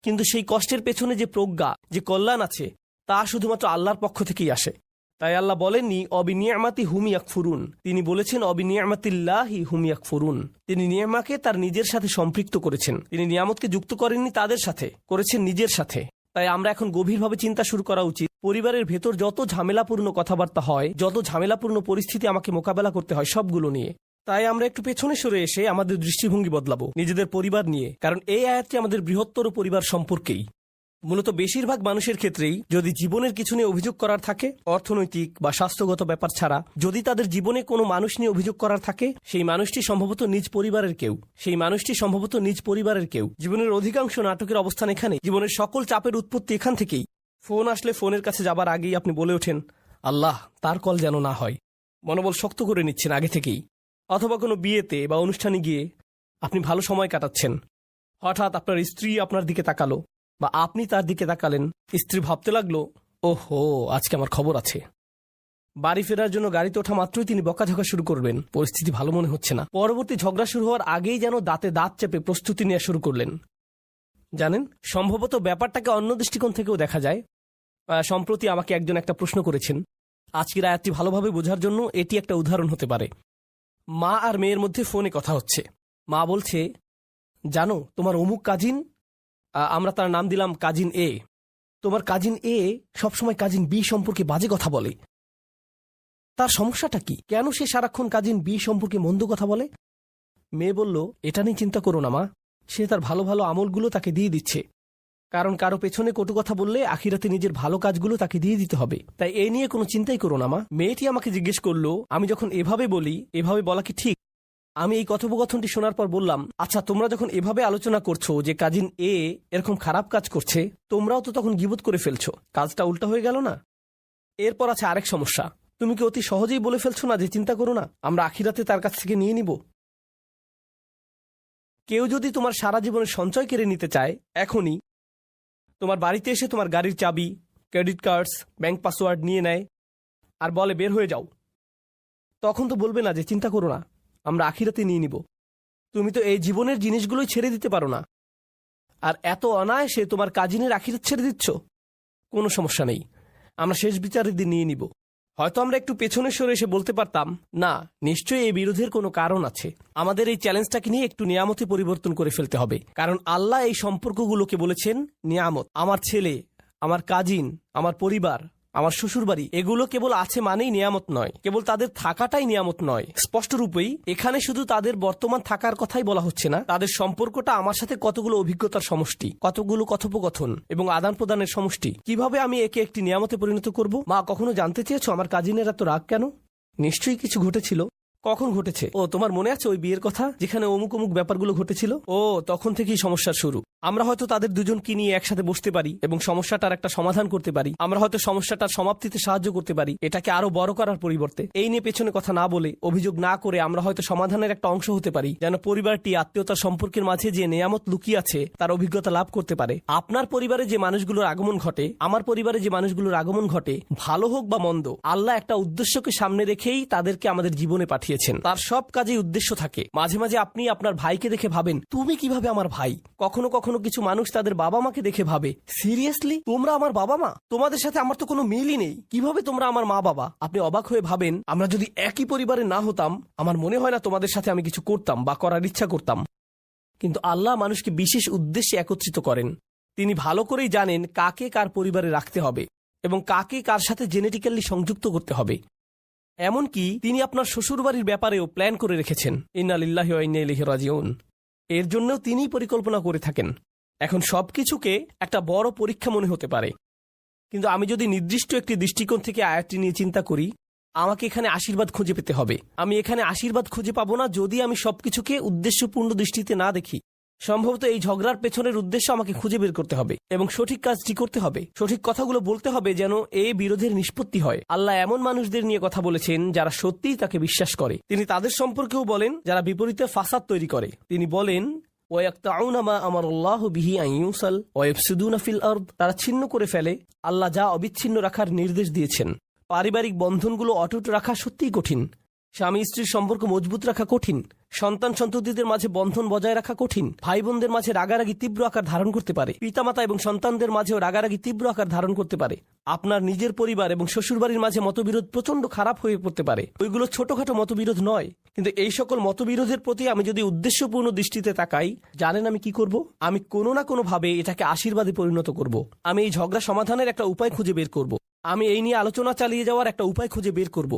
কিন্তু সেই কষ্টের পেছনে যে প্রজ্ঞা, যে কল্যাণ আছে, তা শুধুমাত্র আল্লাহর পক্ষ থেকেই আসে। তাই আল্লাহ বলেননি অবিনিয়ামাতি হুম ইয়াকফুরুন, তিনি বলেছেন অবিনিয়ামাতিল্লাহি হুম ইয়াকফুরুন। তিনি নিয়ামাকে তার নিজের সাথে সম্পৃক্ত করেছেন। তিনি নিয়ামতকে যুক্ত করেননি তাদের সাথে, করেছেন নিজের সাথে। তাই আমরা এখন গভীরভাবে চিন্তা শুরু করা উচিত। পরিবারের ভেতর যত ঝামেলাপূর্ণ কথাবার্তা হয়, যত ঝামেলাপূর্ণ পরিস্থিতি আমাকে মোকাবেলা করতে হয়, সবগুলো নিয়ে। তাই আমরা একটু পেছনে সরে এসে আমাদের দৃষ্টিভঙ্গি বদলাবো নিজেদের পরিবার নিয়ে। কারণ এই আয়াতটি আমাদের বৃহত্তর পরিবার সম্পর্কেই। মূলত বেশিরভাগ মানুষের ক্ষেত্রেই যদি জীবনের কিছু নিয়ে অভিযোগ করার থাকে, অর্থনৈতিক বা স্বাস্থ্যগত ব্যাপার ছাড়া যদি তাদের জীবনে কোনো মানুষ নিয়ে অভিযোগ করার থাকে, সেই মানুষটি সম্ভবত নিজ পরিবারের কেউ। জীবনের অধিকাংশ নাটকের অবস্থান এখানে। জীবনের সকল চাপের উৎপত্তি এখান থেকেই। ফোন আসলে ফোনের কাছে যাবার আগেই আপনি বলে ওঠেন, আল্লাহ তার কল যেন না হয়। মনোবল শক্ত করে নিচ্ছেন আগে থেকেই। অথবা কোনো বিয়েতে বা অনুষ্ঠানে গিয়ে আপনি ভালো সময় কাটাচ্ছেন, হঠাৎ আপনার স্ত্রী আপনার দিকে তাকালো বা আপনি তার দিকে তাকালেন। স্ত্রী ভাবতে লাগলো, ওহো আজকে আমার খবর আছে। বাড়ি ফেরার জন্য গাড়িতে ওঠা মাত্রই তিনি বকাঝকা শুরু করবেন, পরিস্থিতি ভালো মনে হচ্ছে না। পরবর্তী ঝগড়া শুরু হওয়ার আগেই যেন দাঁতে দাঁত চেপে প্রস্তুতি নেওয়া শুরু করলেন। জানেন, সম্ভবত ব্যাপারটাকে অন্য দৃষ্টিকোণ থেকেও দেখা যায়। সম্প্রতি আমাকে একজন একটা প্রশ্ন করেছেন। আজকের আয়াতটি ভালোভাবে বোঝার জন্য এটি একটা উদাহরণ হতে পারে। মা আর মেয়ের মধ্যে ফোনে কথা হচ্ছে। মা বলছে, জানো তোমার অমুক কাজিন, আমরা তার নাম দিলাম কাজিন এ, তোমার কাজিন এ সবসময় কাজিন বি সম্পর্কে বাজে কথা বলে। তার সমস্যাটা কি? কেন সে সারাক্ষণ কাজিন বি সম্পর্কে মন্দ কথা বলে? মেয়ে বলল, এটা নিয়ে চিন্তা করো না মা, সে তার ভালো ভালো আমলগুলো তাকে দিয়ে দিচ্ছে। কারণ কারো পেছনে কটু কথা বললে আখিরাতে নিজের ভালো কাজগুলো তাকে দিয়ে দিতে হবে। তাই এ নিয়ে কোনো চিন্তাই করো না মা। মেয়েটি আমাকে জিজ্ঞেস করলো, আমি যখন এভাবে বলি, এভাবে বলা কি ঠিক? আমি এই কথোপকথনটি শোনার পর বললাম, আচ্ছা তোমরা যখন এভাবে আলোচনা করছো যে কাজিন এ এরকম খারাপ কাজ করছে, তোমরাও তো তখন গীবত করে ফেলছো, কাজটা উল্টা হয়ে গেল না? এরপর আছে আরেক সমস্যা, তুমি কি অতি সহজেই বলে ফেলছো না যে চিন্তা করো না, আমরা আখিরাতে তার কাছ থেকে নিয়ে নিব? কেউ যদি তোমার সারা জীবনের সঞ্চয় কেড়ে নিতে চায়, এখনই তোমার বাড়িতে এসে তোমার গাড়ির চাবি, ক্রেডিট কার্ডস, ব্যাংক পাসওয়ার্ড নিয়ে নেয় আর বলে বের হয়ে যাও, তখন তো বলবে না যে চিন্তা করো না, আমরা আখিরাতে নিয়ে নিব। তুমি তো এই জীবনের জিনিসগুলোই ছেড়ে দিতে পারো না, আর এত অনায়াসে তোমার কাজিনের আখিরাত ছেড়ে দিচ্ছ। কোনো সমস্যা নেই, আমরা শেষ বিচারের দিন নিয়ে নিব। হয়তো আমরা একটু পেছনে সরে এসে বলতে পারতাম, না নিশ্চয়ই এই বিরোধের কোনো কারণ আছে, আমাদের এই চ্যালেঞ্জটাকে নিয়ে একটু নিয়ামতে পরিবর্তন করে ফেলতে হবে। কারণ আল্লাহ এই সম্পর্কগুলোকে বলেছেন নিয়ামত। আমার ছেলে, আমার কাজিন, আমার পরিবার, আমার শ্বশুরবাড়ি, এগুলো কেবল আছে মানেই নিয়ামত নয়, কেবল তাদের থাকাটাই নিয়ামত নয়। স্পষ্ট রূপেই এখানে শুধু তাদের বর্তমান থাকার কথাই বলা হচ্ছে না, তাদের সম্পর্কটা আমার সাথে কতগুলো অভিজ্ঞতার সমষ্টি, কতগুলো কথোপকথন এবং আদান প্রদানের সমষ্টি। কিভাবে আমি একে একটি নিয়ামতে পরিণত করব? মা কখনো জানতে চেয়েছো আমার কাজিনের এত রাগ কেন? নিশ্চয়ই কিছু ঘটেছিল। কখন ঘটেছে? ও তোমার মনে আছে ওই বিয়ের কথা, যেখানে অমুক অমুক ব্যাপারগুলো ঘটেছিল? ও তখন থেকেই সমস্যার শুরু। আমরা হয়তো তাদের দুজনকে নিয়ে একসাথে বসতে পারি এবং সমস্যাটার একটা সমাধান করতে পারি। আমরা হয়তো সমস্যাটার সমাপ্তিতে সাহায্য করতে পারি, এটাকে আরো বড় করার পরিবর্তে। এই নিয়ে পেছনে কথা না বলে, অভিযোগ না করে আমরা হয়তো সমাধানের একটা অংশ হতে পারি, যেন পরিবারটি আত্মীয়তার সম্পর্কের মাঝে যে নেয়ামত লুকিয়ে আছে তার অভিজ্ঞতা লাভ করতে পারে। আপনার পরিবারে যে মানুষগুলোর আগমন ঘটে, আমার পরিবারে যে মানুষগুলোর আগমন ঘটে, ভালো হোক বা মন্দ, আল্লাহ একটা উদ্দেশ্যকে সামনে রেখেই তাদেরকে আমাদের জীবনে পাঠিয়েছেন। তার সব কাজেই উদ্দেশ্য থাকে। মাঝে মাঝে আপনি আপনার ভাইকে দেখে ভাবেন, তুমি কিভাবে আমার ভাই? কখনো কখনো কিছু মানুষ তাদের বাবা মাকে দেখে ভাবে, সিরিয়াসলি তোমরা আমার বাবা মা? তোমাদের সাথে আমার তো কোনো মিলই নেই, কিভাবে তোমরা আমার মা বাবা? আপনি অবাক হয়ে ভাবেন, আমরা যদি একই পরিবারে না হতাম, আমার মনে হয় না তোমাদের সাথে আমি কিছু করতাম বা করার ইচ্ছা করতাম। কিন্তু আল্লাহ মানুষকে বিশেষ উদ্দেশ্যে একত্রিত করেন। তিনি ভালো করেই জানেন কাকে কার পরিবারে রাখতে হবে এবং কাকে কার সাথে জেনেটিক্যালি সংযুক্ত করতে হবে। এমনকি তিনি আপনার শ্বশুরবাড়ির ব্যাপারেও প্ল্যান করে রেখেছেন। ইন্না লিল্লাহি ওয়া ইন্না ইলাইহি রাজিউন। এর জন্যও তিনিই পরিকল্পনা করে থাকেন। এখন সবকিছুকে একটা বড় পরীক্ষা মনে হতে পারে, কিন্তু আমি যদি নির্দিষ্ট একটি দৃষ্টিকোণ থেকে আয়াতটি নিয়ে চিন্তা করি, আমাকে এখানে আশীর্বাদ খুঁজে পেতে হবে। আমি এখানে আশীর্বাদ খুঁজে পাবো না যদি আমি সবকিছুকে উদ্দেশ্যপূর্ণ দৃষ্টিতে না দেখি। সম্ভবত এই ঝগড়ার পেছনের উদ্দেশ্য আমাকে খুঁজে বের করতে হবে এবং সঠিক কাজটি করতে হবে, সঠিক কথাগুলো বলতে হবে যেন এই বিরোধের নিষ্পত্তি হয়। আল্লাহ এমন মানুষদের নিয়ে কথা বলেছেন যারা সত্যিই তাকে বিশ্বাস করে। তিনি তাদের সম্পর্কেও বলেন যারা বিপরীতে ফাসাদ তৈরি করে। তিনি বলেন, তারা ছিন্ন করে ফেলে আল্লাহ যা অবিচ্ছিন্ন রাখার নির্দেশ দিয়েছেন। পারিবারিক বন্ধনগুলো অটুট রাখা সত্যিই কঠিন। স্বামী স্ত্রীর সম্পর্ক মজবুত রাখা কঠিন। সন্তান সন্ততিদের মাঝে বন্ধন বজায় রাখা কঠিন। ভাই বোনদের মাঝে রাগারাগি তীব্র আকার ধারণ করতে পারে। পিতামাতা এবং সন্তানদের মাঝেও রাগারাগি তীব্র আকার ধারণ করতে পারে। আপনার নিজের পরিবার এবং শ্বশুরবাড়ির মাঝে মতবিরোধ প্রচন্ড খারাপ হয়ে পড়তে পারে। ওইগুলো ছোটখাটো মতবিরোধ নয়, কিন্তু এই সকল মতবিরোধের প্রতি আমি যদি উদ্দেশ্যপূর্ণ দৃষ্টিতে তাকাই, জানেন আমি কি করব? আমি কোনো না কোনো ভাবে এটাকে আশীর্বাদে পরিণত করব। আমি এই ঝগড়া সমাধানের একটা উপায় খুঁজে বের করব। আমি এই নিয়ে আলোচনা চালিয়ে যাওয়ার একটা উপায় খুঁজে বের করব।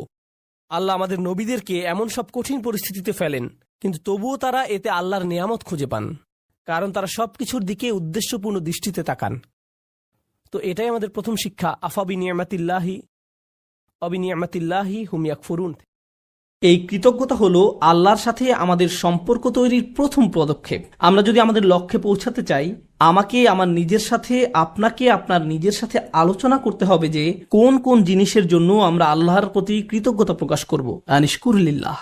আল্লাহ আমাদের নবীদেরকে এমন সব কঠিন পরিস্থিতিতে ফেলেন, কিন্তু তবুও তারা এতে আল্লাহর নেয়ামত খুঁজে পান, কারণ তারা সবকিছুর দিকে উদ্দেশ্যপূর্ণ দৃষ্টিতে তাকান। তো এটাই আমাদের প্রথম শিক্ষা, আবিনিয়ামাতিল্লাহি হুম ইয়াকফুরুন। এই কৃতজ্ঞতা হলো আল্লাহর সাথে আমাদের সম্পর্ক তৈরির প্রথম পদক্ষেপ। আমরা যদি আমাদের লক্ষ্যে পৌঁছাতে চাই, আমাকে আমার নিজের সাথে, আপনাকে আপনার নিজের সাথে আলোচনা করতে হবে যে কোন কোন জিনিসের জন্য আমরা আল্লাহর প্রতি কৃতজ্ঞতা প্রকাশ করব। আনিশকুরুলিল্লাহ।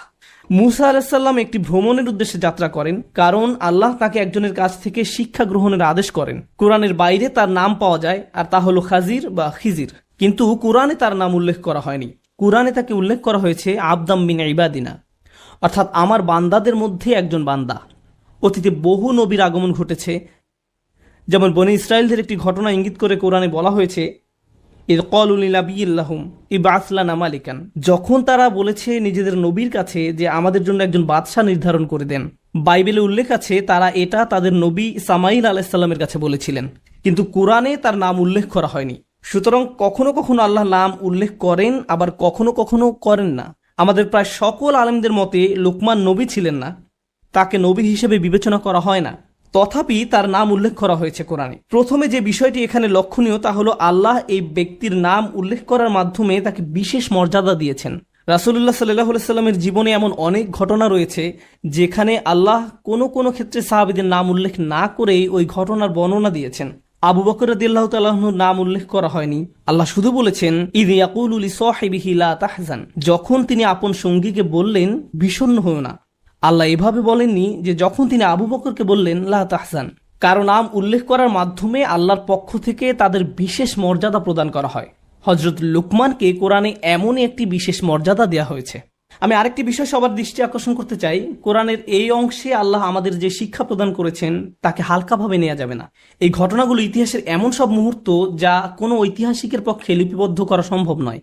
মুসা আলাইসাল্লাম একটি ভ্রমণের উদ্দেশ্যে যাত্রা করেন, কারণ আল্লাহ তাকে একজনের কাছ থেকে শিক্ষা গ্রহণের আদেশ করেন। কোরআনের বাইরে তার নাম পাওয়া যায়, আর তা হলো খাজির বা খিজির, কিন্তু কোরআনে তার নাম উল্লেখ করা হয়নি। কোরআনে তাকে উল্লেখ করা হয়েছে আবদাম মিন ইবাদিনা, অর্থাৎ আমার বান্দাদের মধ্যে একজন বান্দা। অতীতে বহু নবীর আগমন ঘটেছে, যেমন বনি ইসরায়েলদের একটি ঘটনা ইঙ্গিত করে কোরআনে বলা হয়েছে, যখন তারা বলেছে নিজেদের নবীর কাছে যে আমাদের জন্য একজন বাদশাহ নির্ধারণ করে দেন। বাইবেলে উল্লেখ আছে তারা এটা তাদের নবী সামাইল আলাইসাল্লামের কাছে বলেছিলেন, কিন্তু কোরআনে তার নাম উল্লেখ করা হয়নি। সুতরাং কখনো কখনো আল্লাহ নাম উল্লেখ করেন, আবার কখনো কখনো করেন না। আমাদের প্রায় সকল আলেমদের মতে লোকমান নবী ছিলেন না, তাকে নবী হিসেবে বিবেচনা করা হয় না, তথাপি তার নাম উল্লেখ করা হয়েছে কোরআনে। প্রথমে যে বিষয়টি এখানে লক্ষণীয় তা হলো আল্লাহ এই ব্যক্তির নাম উল্লেখ করার মাধ্যমে তাকে বিশেষ মর্যাদা দিয়েছেন। রাসূলুল্লাহ সাল্লাল্লাহু আলাইহি সাল্লামের জীবনে এমন অনেক ঘটনা রয়েছে যেখানে আল্লাহ কোনো কোনো ক্ষেত্রে সাহাবীদের নাম উল্লেখ না করেই ওই ঘটনার বর্ণনা দিয়েছেন। আবু বকর রাদিয়াল্লাহু তাআলা আনহুর নাম উল্লেখ করা হয়নি। আল্লাহ শুধু বলেছেন ইয ইয়াকুলু লিসাহিবিহি লা তাহজান, যখন তিনি আপন সঙ্গীকে বললেন বিষণ্ণ হয়ো না। আল্লাহ এভাবে বলেননি যে যখন তিনি আবু বকরকে বললেন লা তাহজান, কারো নাম উল্লেখ করার মাধ্যমে আল্লাহর পক্ষ থেকে তাদের বিশেষ মর্যাদা প্রদান করা হয়। হযরত লুকমানকে কোরআনে এমনই একটি বিশেষ মর্যাদা দেওয়া হয়েছে। আমি আরেকটি বিষয় সবার দৃষ্টি আকর্ষণ করতে চাই। কোরআনের এই অংশে আল্লাহ আমাদের যে শিক্ষা প্রদান করেছেন তাকে হালকাভাবে নেওয়া যাবে না। এই ঘটনাগুলো ইতিহাসের এমন সব মুহূর্ত যা কোনো ঐতিহাসিকের পক্ষে লিপিবদ্ধ করা সম্ভব নয়।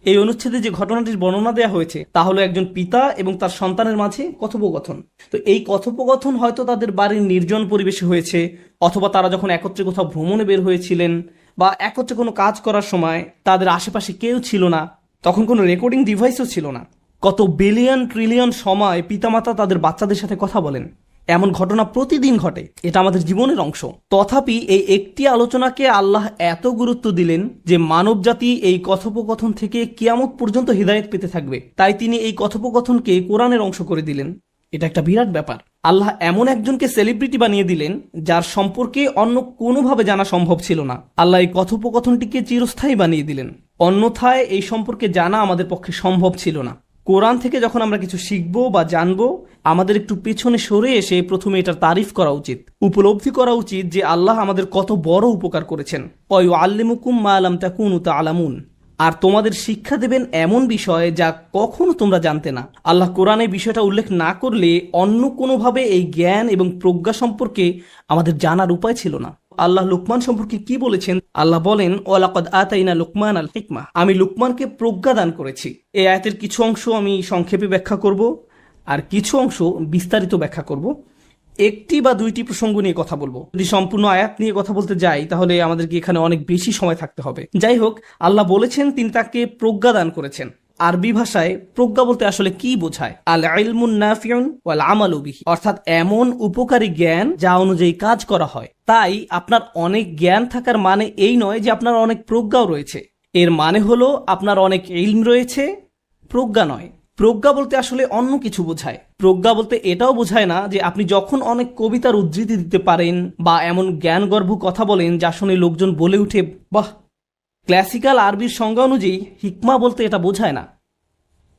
এই অনুচ্ছেদে যে ঘটনাটির বর্ণনা দেওয়া হয়েছে তা হলো একজন পিতা এবং তার সন্তানের মাঝে কথোপকথন। তো এই কথোপকথন হয়তো তাদের বাড়ির নির্জন পরিবেশে হয়েছে, অথবা তারা যখন একত্রে কোথাও ভ্রমণে বের হয়েছিলেন, বা একত্রে কোনো কাজ করার সময় তাদের আশেপাশে কেউ ছিল না, তখন কোনো রেকর্ডিং ডিভাইসও ছিল না। কত বিলিয়ন ট্রিলিয়ন সময় পিতামাতা তাদের বাচ্চাদের সাথে কথা বলেন, এমন ঘটনা প্রতিদিন ঘটে। এটা আমাদের জীবনের অংশ। তথাপি এই একটি আলোচনাকে আল্লাহ এত গুরুত্ব দিলেন যে মানব জাতি এই কথোপকথন থেকে কিয়ামত পর্যন্ত হিদায়াত পেতে থাকবে। তাই তিনি এই কথোপকথনকে কোরআনের অংশ করে দিলেন। এটা একটা বিরাট ব্যাপার। আল্লাহ এমন একজনকে সেলিব্রিটি বানিয়ে দিলেন যার সম্পর্কে অন্য কোনোভাবে জানা সম্ভব ছিল না। আল্লাহ এই কথোপকথনটিকে চিরস্থায়ী বানিয়ে দিলেন, অন্যথায় এই সম্পর্কে জানা আমাদের পক্ষে সম্ভব ছিল না। কোরআন থেকে যখন আমরা কিছু শিখবো বা জানবো, আমাদের একটু পেছনে সরে এসে প্রথমে এটার তারিফ করা উচিত, উপলব্ধি করা উচিত যে আল্লাহ আমাদের কত বড় উপকার করেছেন। ওয়ায়ুআল্লিমুকুম মা লাম তাকুনু তা'লামুন, আর তোমাদের শিক্ষা দেবেন এমন বিষয় যা কখনো তোমরা জানতে না। আল্লাহ কোরআনে বিষয়টা উল্লেখ না করলে অন্য কোনোভাবে এই জ্ঞান এবং প্রজ্ঞা সম্পর্কে আমাদের জানার উপায় ছিল না। আল্লাহ লুকমান সম্পর্কে কি বলেছেন? আল্লাহ বলেন, ওয়ালাকাদ আতাইনা লুকমান আল হিকমা, আমি লুকমানকে প্রজ্ঞা দান করেছি। এই আয়াতের কিছু অংশ আমি সংক্ষেপে ব্যাখ্যা করব, আর কিছু অংশ বিস্তারিত ব্যাখ্যা করব। একটি বা দুইটি প্রসঙ্গ নিয়ে কথা বলবো। যদি সম্পূর্ণ আয়াত নিয়ে কথা বলতে যাই তাহলে আমাদেরকে এখানে অনেক বেশি সময় থাকতে হবে। যাই হোক, আল্লাহ বলেছেন তিনি তাকে প্রজ্ঞা দান করেছেন। আরবি ভাষায় প্রজ্ঞা বলতে আসলে কি বোঝায়? আল ইলমুন নাফিউন ওয়াল আমালু বিহি, অর্থাৎ এমন উপকারী জ্ঞান যা অনুযায়ী কাজ করা হয়। তাই আপনার অনেক জ্ঞান থাকার মানে এই নয় যে আপনার অনেক প্রজ্ঞাও রয়েছে। এর মানে হলো আপনার অনেক ইলম রয়েছে, প্রজ্ঞা নয়। প্রজ্ঞা বলতে আসলে অন্য কিছু বোঝায়। প্রজ্ঞা বলতে এটাও বোঝায় না যে আপনি যখন অনেক কবিতার উদ্ধৃতি দিতে পারেন বা এমন জ্ঞানগর্ভ কথা বলেন যা শুনে লোকজন বলে উঠে বাহ। ক্লাসিক্যাল আরবির সংজ্ঞা অনুযায়ী হিকমা বলতে এটা বোঝায় না।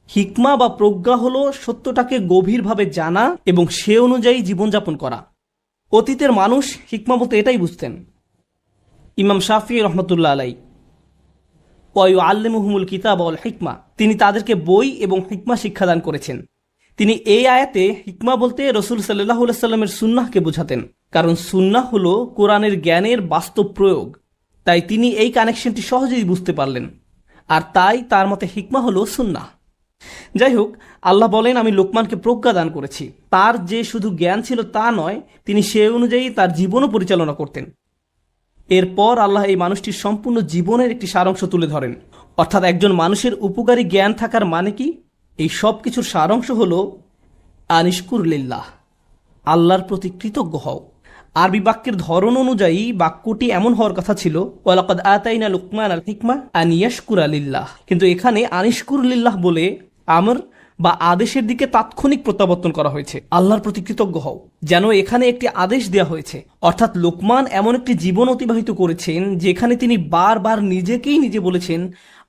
হিকমা বা প্রজ্ঞা হলো সত্যটাকে গভীরভাবে জানা এবং সে অনুযায়ী জীবনযাপন করা। অতীতের মানুষ হিকমা বলতে এটাই বুঝতেন। ইমাম শাফি রহমতুল্লাহ আলাই, ওয়ায়ুআল্লিমুহুমুল কিতাব ওয়াল হিকমা, তিনি তাদেরকে বই এবং হিকমা শিক্ষাদান করেছেন। তিনি এই আয়াতে হিকমা বলতে রাসূল সাল্লাল্লাহু আলাইহি ওয়াসাল্লামের সুন্নাহকে বোঝাতেন, কারণ সুন্নাহ হলো কোরআনের জ্ঞানের বাস্তব প্রয়োগ। তাই তিনি এই কানেকশনটি সহজেই বুঝতে পারলেন, আর তাই তার মতে হিকমা হলো সুন্নাহ। যাই হোক, আল্লাহ বলেন আমি লোকমানকে প্রজ্ঞা দান করেছি। তার যে শুধু জ্ঞান ছিল তা নয়, তিনি সে অনুযায়ী তার জীবনও পরিচালনা করতেন। এরপর আল্লাহ এই মানুষটির সম্পূর্ণ জীবনের একটি সারাংশ তুলে ধরেন। অর্থাৎ একজন মানুষের উপকারী জ্ঞান থাকার মানে কি? এই সব কিছুর সারাংশ হল আনিশকুর লিল্লাহ, আল্লাহর প্রতি কৃতজ্ঞ হও। আরবি বাক্যের ধরন অনুযায়ী বাক্যটি এমন হওয়ার কথা ছিল, ওয়ালাকাদ আতাইনা লুকমান আল হিকমা আন ইয়াশকুরা লিল্লাহ, কিন্তু এখানে আনিশকুর লিল্লাহ বলে আমর বা আদেশের দিকে তাৎক্ষণিক প্রত্যাবর্তন করা হয়েছে, আল্লাহর প্রতি কৃতজ্ঞ হও। যেন এখানে একটি আদেশ দেওয়া হয়েছে। অর্থাৎ লোকমান এমন একটি জীবন অতিবাহিত করেছেন যেখানে তিনি বারবার নিজেকেই নিজে বলেছেন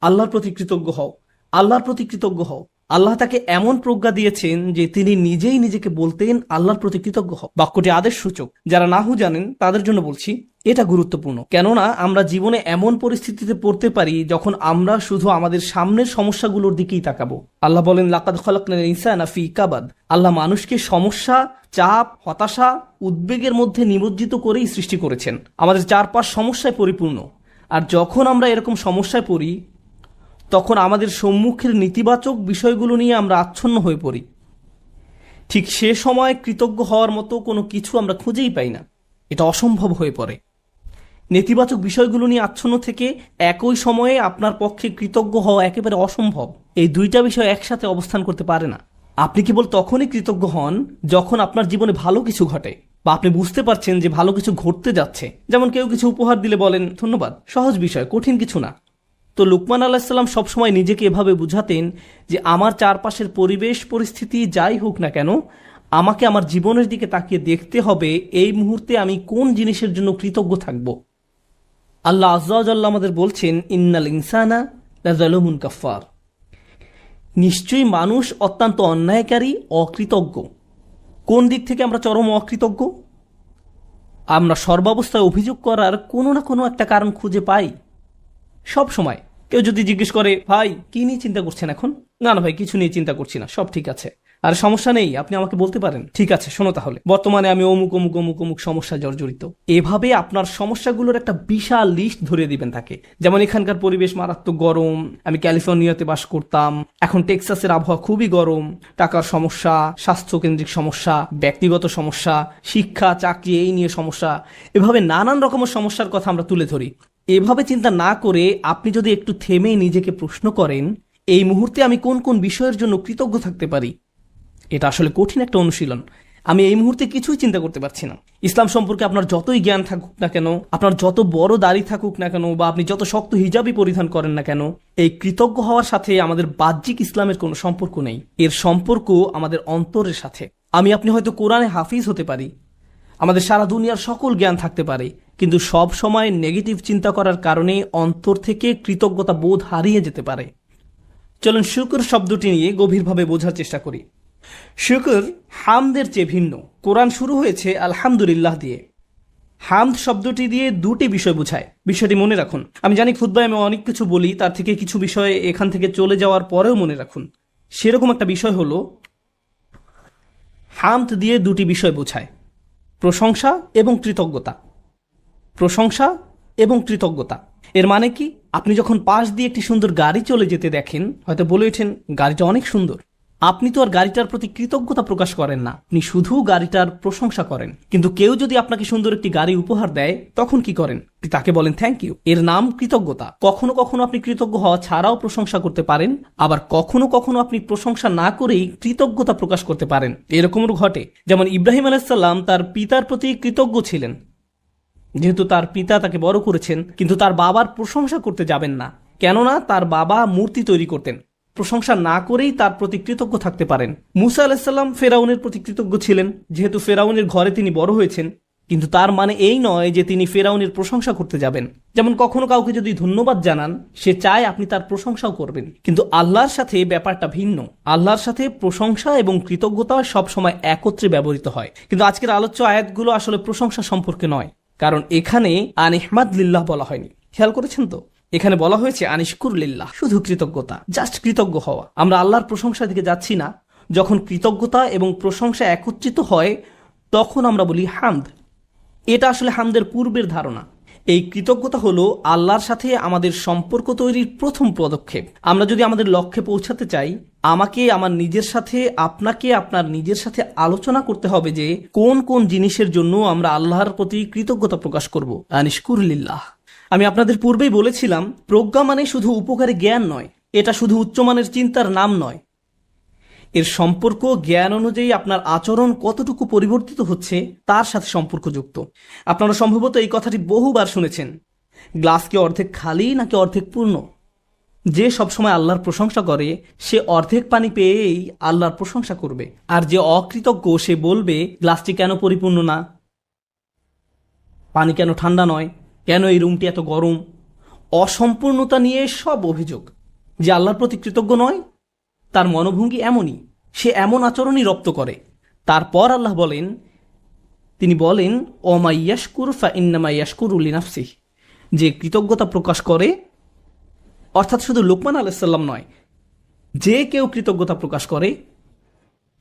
আল্লাহর প্রতি কৃতজ্ঞ হও, আল্লাহর প্রতি কৃতজ্ঞ হও। আল্লাহ তাকে এমন প্রজ্ঞা দিয়েছেন যে তিনি নিজেই নিজেকে বলতেন আল্লাহর প্রতি কৃতজ্ঞ হও। বাক্যটি আদেশ সূচক। যারা নাহু জানেন তাদের জন্য বলছি, এটা গুরুত্বপূর্ণ। কেননা আমরা জীবনে এমন পরিস্থিতিতে পড়তে পারি যখন আমরা শুধু আমাদের সামনের সমস্যাগুলোর দিকেই তাকাবো। আল্লাহ বলেন লাকাদ খালাকনাল ইনসানা ফি কাবাদ, আল্লাহ মানুষকে সমস্যা, চাপ, হতাশা, উদ্বেগের মধ্যে নিমজ্জিত করেই সৃষ্টি করেছেন। আমাদের চারপাশ সমস্যায় পরিপূর্ণ। আর যখন আমরা এরকম সমস্যায় পড়ি তখন আমাদের সম্মুখের নেতিবাচক বিষয়গুলো নিয়ে আমরা আচ্ছন্ন হয়ে পড়ি। ঠিক সে সময় কৃতজ্ঞ হওয়ার মতো কোনো কিছু আমরা খুঁজেই পাই না, এটা অসম্ভব হয়ে পড়ে। নেতিবাচক বিষয়গুলো নিয়ে আচ্ছন্ন থেকে একই সময়ে আপনার পক্ষে কৃতজ্ঞ হওয়া একেবারে অসম্ভব। এই দুইটা বিষয় একসাথে অবস্থান করতে পারে না। আপনি কেবল তখনই কৃতজ্ঞ হন যখন আপনার জীবনে ভালো কিছু ঘটে, বা আপনি বুঝতে পারছেন যে ভালো কিছু ঘটতে যাচ্ছে। যেমন কেউ কিছু উপহার দিলে বলেন ধন্যবাদ, সহজ বিষয়, কঠিন কিছু না। তো লুকমান আলাইহিস সালাম সবসময় নিজেকে এভাবে বুঝাতেন যে আমার চারপাশের পরিবেশ পরিস্থিতি যাই হোক না কেন, আমাকে আমার জীবনের দিকে তাকিয়ে দেখতে হবে এই মুহূর্তে আমি কোন জিনিসের জন্য কৃতজ্ঞ থাকব। আল্লাহ আযজা ওয়া জাল্লা আমাদের বলছেন ইন্নাল ইনসানা লাযালুমুন কাফফার, নিশ্চয়ই মানুষ অত্যন্ত অন্যায়কারী, অকৃতজ্ঞ। কোন দিক থেকে আমরা চরম অকৃতজ্ঞ? আমরা সর্বাবস্থায় অভিযোগ করার কোনো না কোনো একটা কারণ খুঁজে পাই সব সময়। কেউ যদি জিজ্ঞেস করে ভাই কি নিয়ে চিন্তা করছেন এখন? না না ভাই কিছু নিয়ে চিন্তা করছি না, সব ঠিক আছে। আর সমস্যা নেই, আপনি আমাকে বলতে পারেন। ঠিক আছে শোনো তাহলে, বর্তমানে আমি অমুক অমুক অমুক অমুক সমস্যা জর্জরিত। এভাবে আপনার সমস্যাগুলোর একটা বিশাল লিস্ট ধরিয়ে দিবেন তাকে। যেমন এখানকার পরিবেশ মারাত্মক গরম, আমি ক্যালিফোর্নিয়াতে বাস করতাম, এখন টেক্সাসের আবহাওয়া খুবই গরম, টাকার সমস্যা, স্বাস্থ্যকেন্দ্রিক সমস্যা, ব্যক্তিগত সমস্যা, শিক্ষা চাকরি এই নিয়ে সমস্যা, এভাবে নানান রকমের সমস্যার কথা আমরা তুলে ধরি। এভাবে চিন্তা না করে আপনি যদি একটু থেমে নিজেকে প্রশ্ন করেন এই মুহূর্তে আমি কোন কোন বিষয়ের জন্য কৃতজ্ঞ থাকতে পারি। এটা আসলে কঠিন একটা অনুশীলন। আমি এই মুহূর্তে কিছুই চিন্তা করতে পারছি না। ইসলাম সম্পর্কে আপনার যতই জ্ঞান থাকুক না কেন, আপনার যত বড় দাড়ি থাকুক না কেন, বা আপনি যত শক্ত হিজাবই পরিধান করেন না কেন, এই কৃতজ্ঞ হওয়ার সাথে আমাদের বাহ্যিক ইসলামের কোনো সম্পর্ক নেই। এর সম্পর্ক আমাদের অন্তরের সাথে। আমি আপনি হয়তো কোরআনে হাফিজ হতে পারি, আমাদের সারা দুনিয়ার সকল জ্ঞান থাকতে পারে, কিন্তু সব সময় নেগেটিভ চিন্তা করার কারণে অন্তর থেকে কৃতজ্ঞতা বোধ হারিয়ে যেতে পারে। চলুন শুকর শব্দটি নিয়ে গভীরভাবে বোঝার চেষ্টা করি। শুকর হামদের চেয়ে ভিন্ন। কোরআন শুরু হয়েছে আলহামদুলিল্লাহ দিয়ে। হামদ শব্দটি দিয়ে দুটি বিষয় বোঝায়, বিষয়টি মনে রাখুন। আমি জানি খুতবায় আমি অনেক কিছু বলি, তার থেকে কিছু বিষয় এখান থেকে চলে যাওয়ার পরেও মনে রাখুন। সেরকম একটা বিষয় হলো, হামদ দিয়ে দুটি বিষয় বোঝায়, প্রশংসা এবং কৃতজ্ঞতা। প্রশংসা এবং কৃতজ্ঞতা এর মানে কি? আপনি যখন পাশ দিয়ে একটি সুন্দর গাড়ি চলে যেতে দেখেন, হয়তো বলে ওঠেন গাড়িটা অনেক সুন্দর। আপনি তো আর গাড়িটার প্রতি কৃতজ্ঞতা প্রকাশ করেন না, আপনি শুধু গাড়িটার প্রশংসা করেন। কিন্তু কেউ যদি আপনাকে সুন্দর একটি গাড়ি উপহার দেয়, তখন কি করেন? তাকে বলেন থ্যাংক ইউ। এর নাম কৃতজ্ঞতা। কখনো কখনো আপনি কৃতজ্ঞ হওয়া ছাড়াও প্রশংসা করতে পারেন, আবার কখনো কখনো আপনি প্রশংসা না করেই কৃতজ্ঞতা প্রকাশ করতে পারেন। এরকমও ঘটে। যেমন ইব্রাহিম আলাইসাল্লাম তার পিতার প্রতি কৃতজ্ঞ ছিলেন, যেহেতু তার পিতা তাকে বড় করেছেন, কিন্তু তার বাবার প্রশংসা করতে যাবেন না, কেননা তার বাবা মূর্তি তৈরি করতেন। প্রশংসা না করেই তার প্রতি কৃতজ্ঞ থাকতে পারেন। মুসা আলাইসাল্লাম ফেরাউনের প্রতি কৃতজ্ঞ ছিলেন, যেহেতু ফেরাউনের ঘরে তিনি বড় হয়েছেন, কিন্তু তার মানে এই নয় যে তিনি ফেরাউনের প্রশংসা করতে যাবেন। যেমন কখনো কাউকে যদি ধন্যবাদ জানান, সে চায় আপনি তার প্রশংসাও করবেন, কিন্তু আল্লাহর সাথে ব্যাপারটা ভিন্ন। আল্লাহর সাথে প্রশংসা এবং কৃতজ্ঞতা সবসময় একত্রে ব্যবহৃত হয়। কিন্তু আজকের আলোচ্য আয়াতগুলো আসলে প্রশংসা সম্পর্কে নয়, কারণ এখানে আনিহমাদ লিল্লাহ বলা হয়নি। খেয়াল করেছেন তো? এখানে বলা হয়েছে আনিশকুর লিল্লাহ, শুধু কৃতজ্ঞতা, জাস্ট কৃতজ্ঞ হওয়া। আমরা আল্লাহর প্রশংসার দিকে যাচ্ছি না। যখন কৃতজ্ঞতা এবং প্রশংসা একত্রিত হয়, তখন আমরা বলি হামদ। এটা আসলে হামদের পূর্বের ধারণা। এই কৃতজ্ঞতা হলো আল্লাহর সাথে আমাদের সম্পর্ক তৈরির প্রথম পদক্ষেপ। আমরা যদি আমাদের লক্ষ্যে পৌঁছাতে চাই, আমাকে আমার নিজের সাথে, আপনাকে আপনার নিজের সাথে আলোচনা করতে হবে যে কোন কোন জিনিসের জন্য আমরা আল্লাহর প্রতি কৃতজ্ঞতা প্রকাশ করব। আনিশকুর লিল্লাহ। আমি আপনাদের পূর্বেই বলেছিলাম, প্রজ্ঞা মানে শুধু উপকারী জ্ঞান নয়, এটা শুধু উচ্চমানের চিন্তার নাম নয়। এর সম্পর্ক জ্ঞান অনুযায়ী আপনার আচরণ কতটুকু পরিবর্তিত হচ্ছে তার সাথে সম্পর্কযুক্ত। আপনারা সম্ভবত এই কথাটি বহুবার শুনেছেন, গ্লাস কি অর্ধেক খালি নাকি অর্ধেক পূর্ণ? যে সবসময় আল্লাহর প্রশংসা করে, সে অর্ধেক পানি পেয়েই আল্লাহর প্রশংসা করবে। আর যে অকৃতজ্ঞ, সে বলবে গ্লাসটি কেন পরিপূর্ণ না, পানি কেন ঠান্ডা নয়, কেন এই রুমটি এত গরম। অসম্পূর্ণতা নিয়ে সব অভিযোগ। যে আল্লাহর প্রতি কৃতজ্ঞ নয়, তার মনোভঙ্গি এমনই, সে এমন আচরণই রপ্ত করে। তারপর আল্লাহ বলেন, তিনি বলেন ওমা ইয়াশকুর ফা ইন্নামা ইয়াশকুরু লিনাফসিহি, যে কৃতজ্ঞতা প্রকাশ করে, অর্থাৎ শুধু লোকমান আলাইহিসসালাম নয়, যে কেউ কৃতজ্ঞতা প্রকাশ করে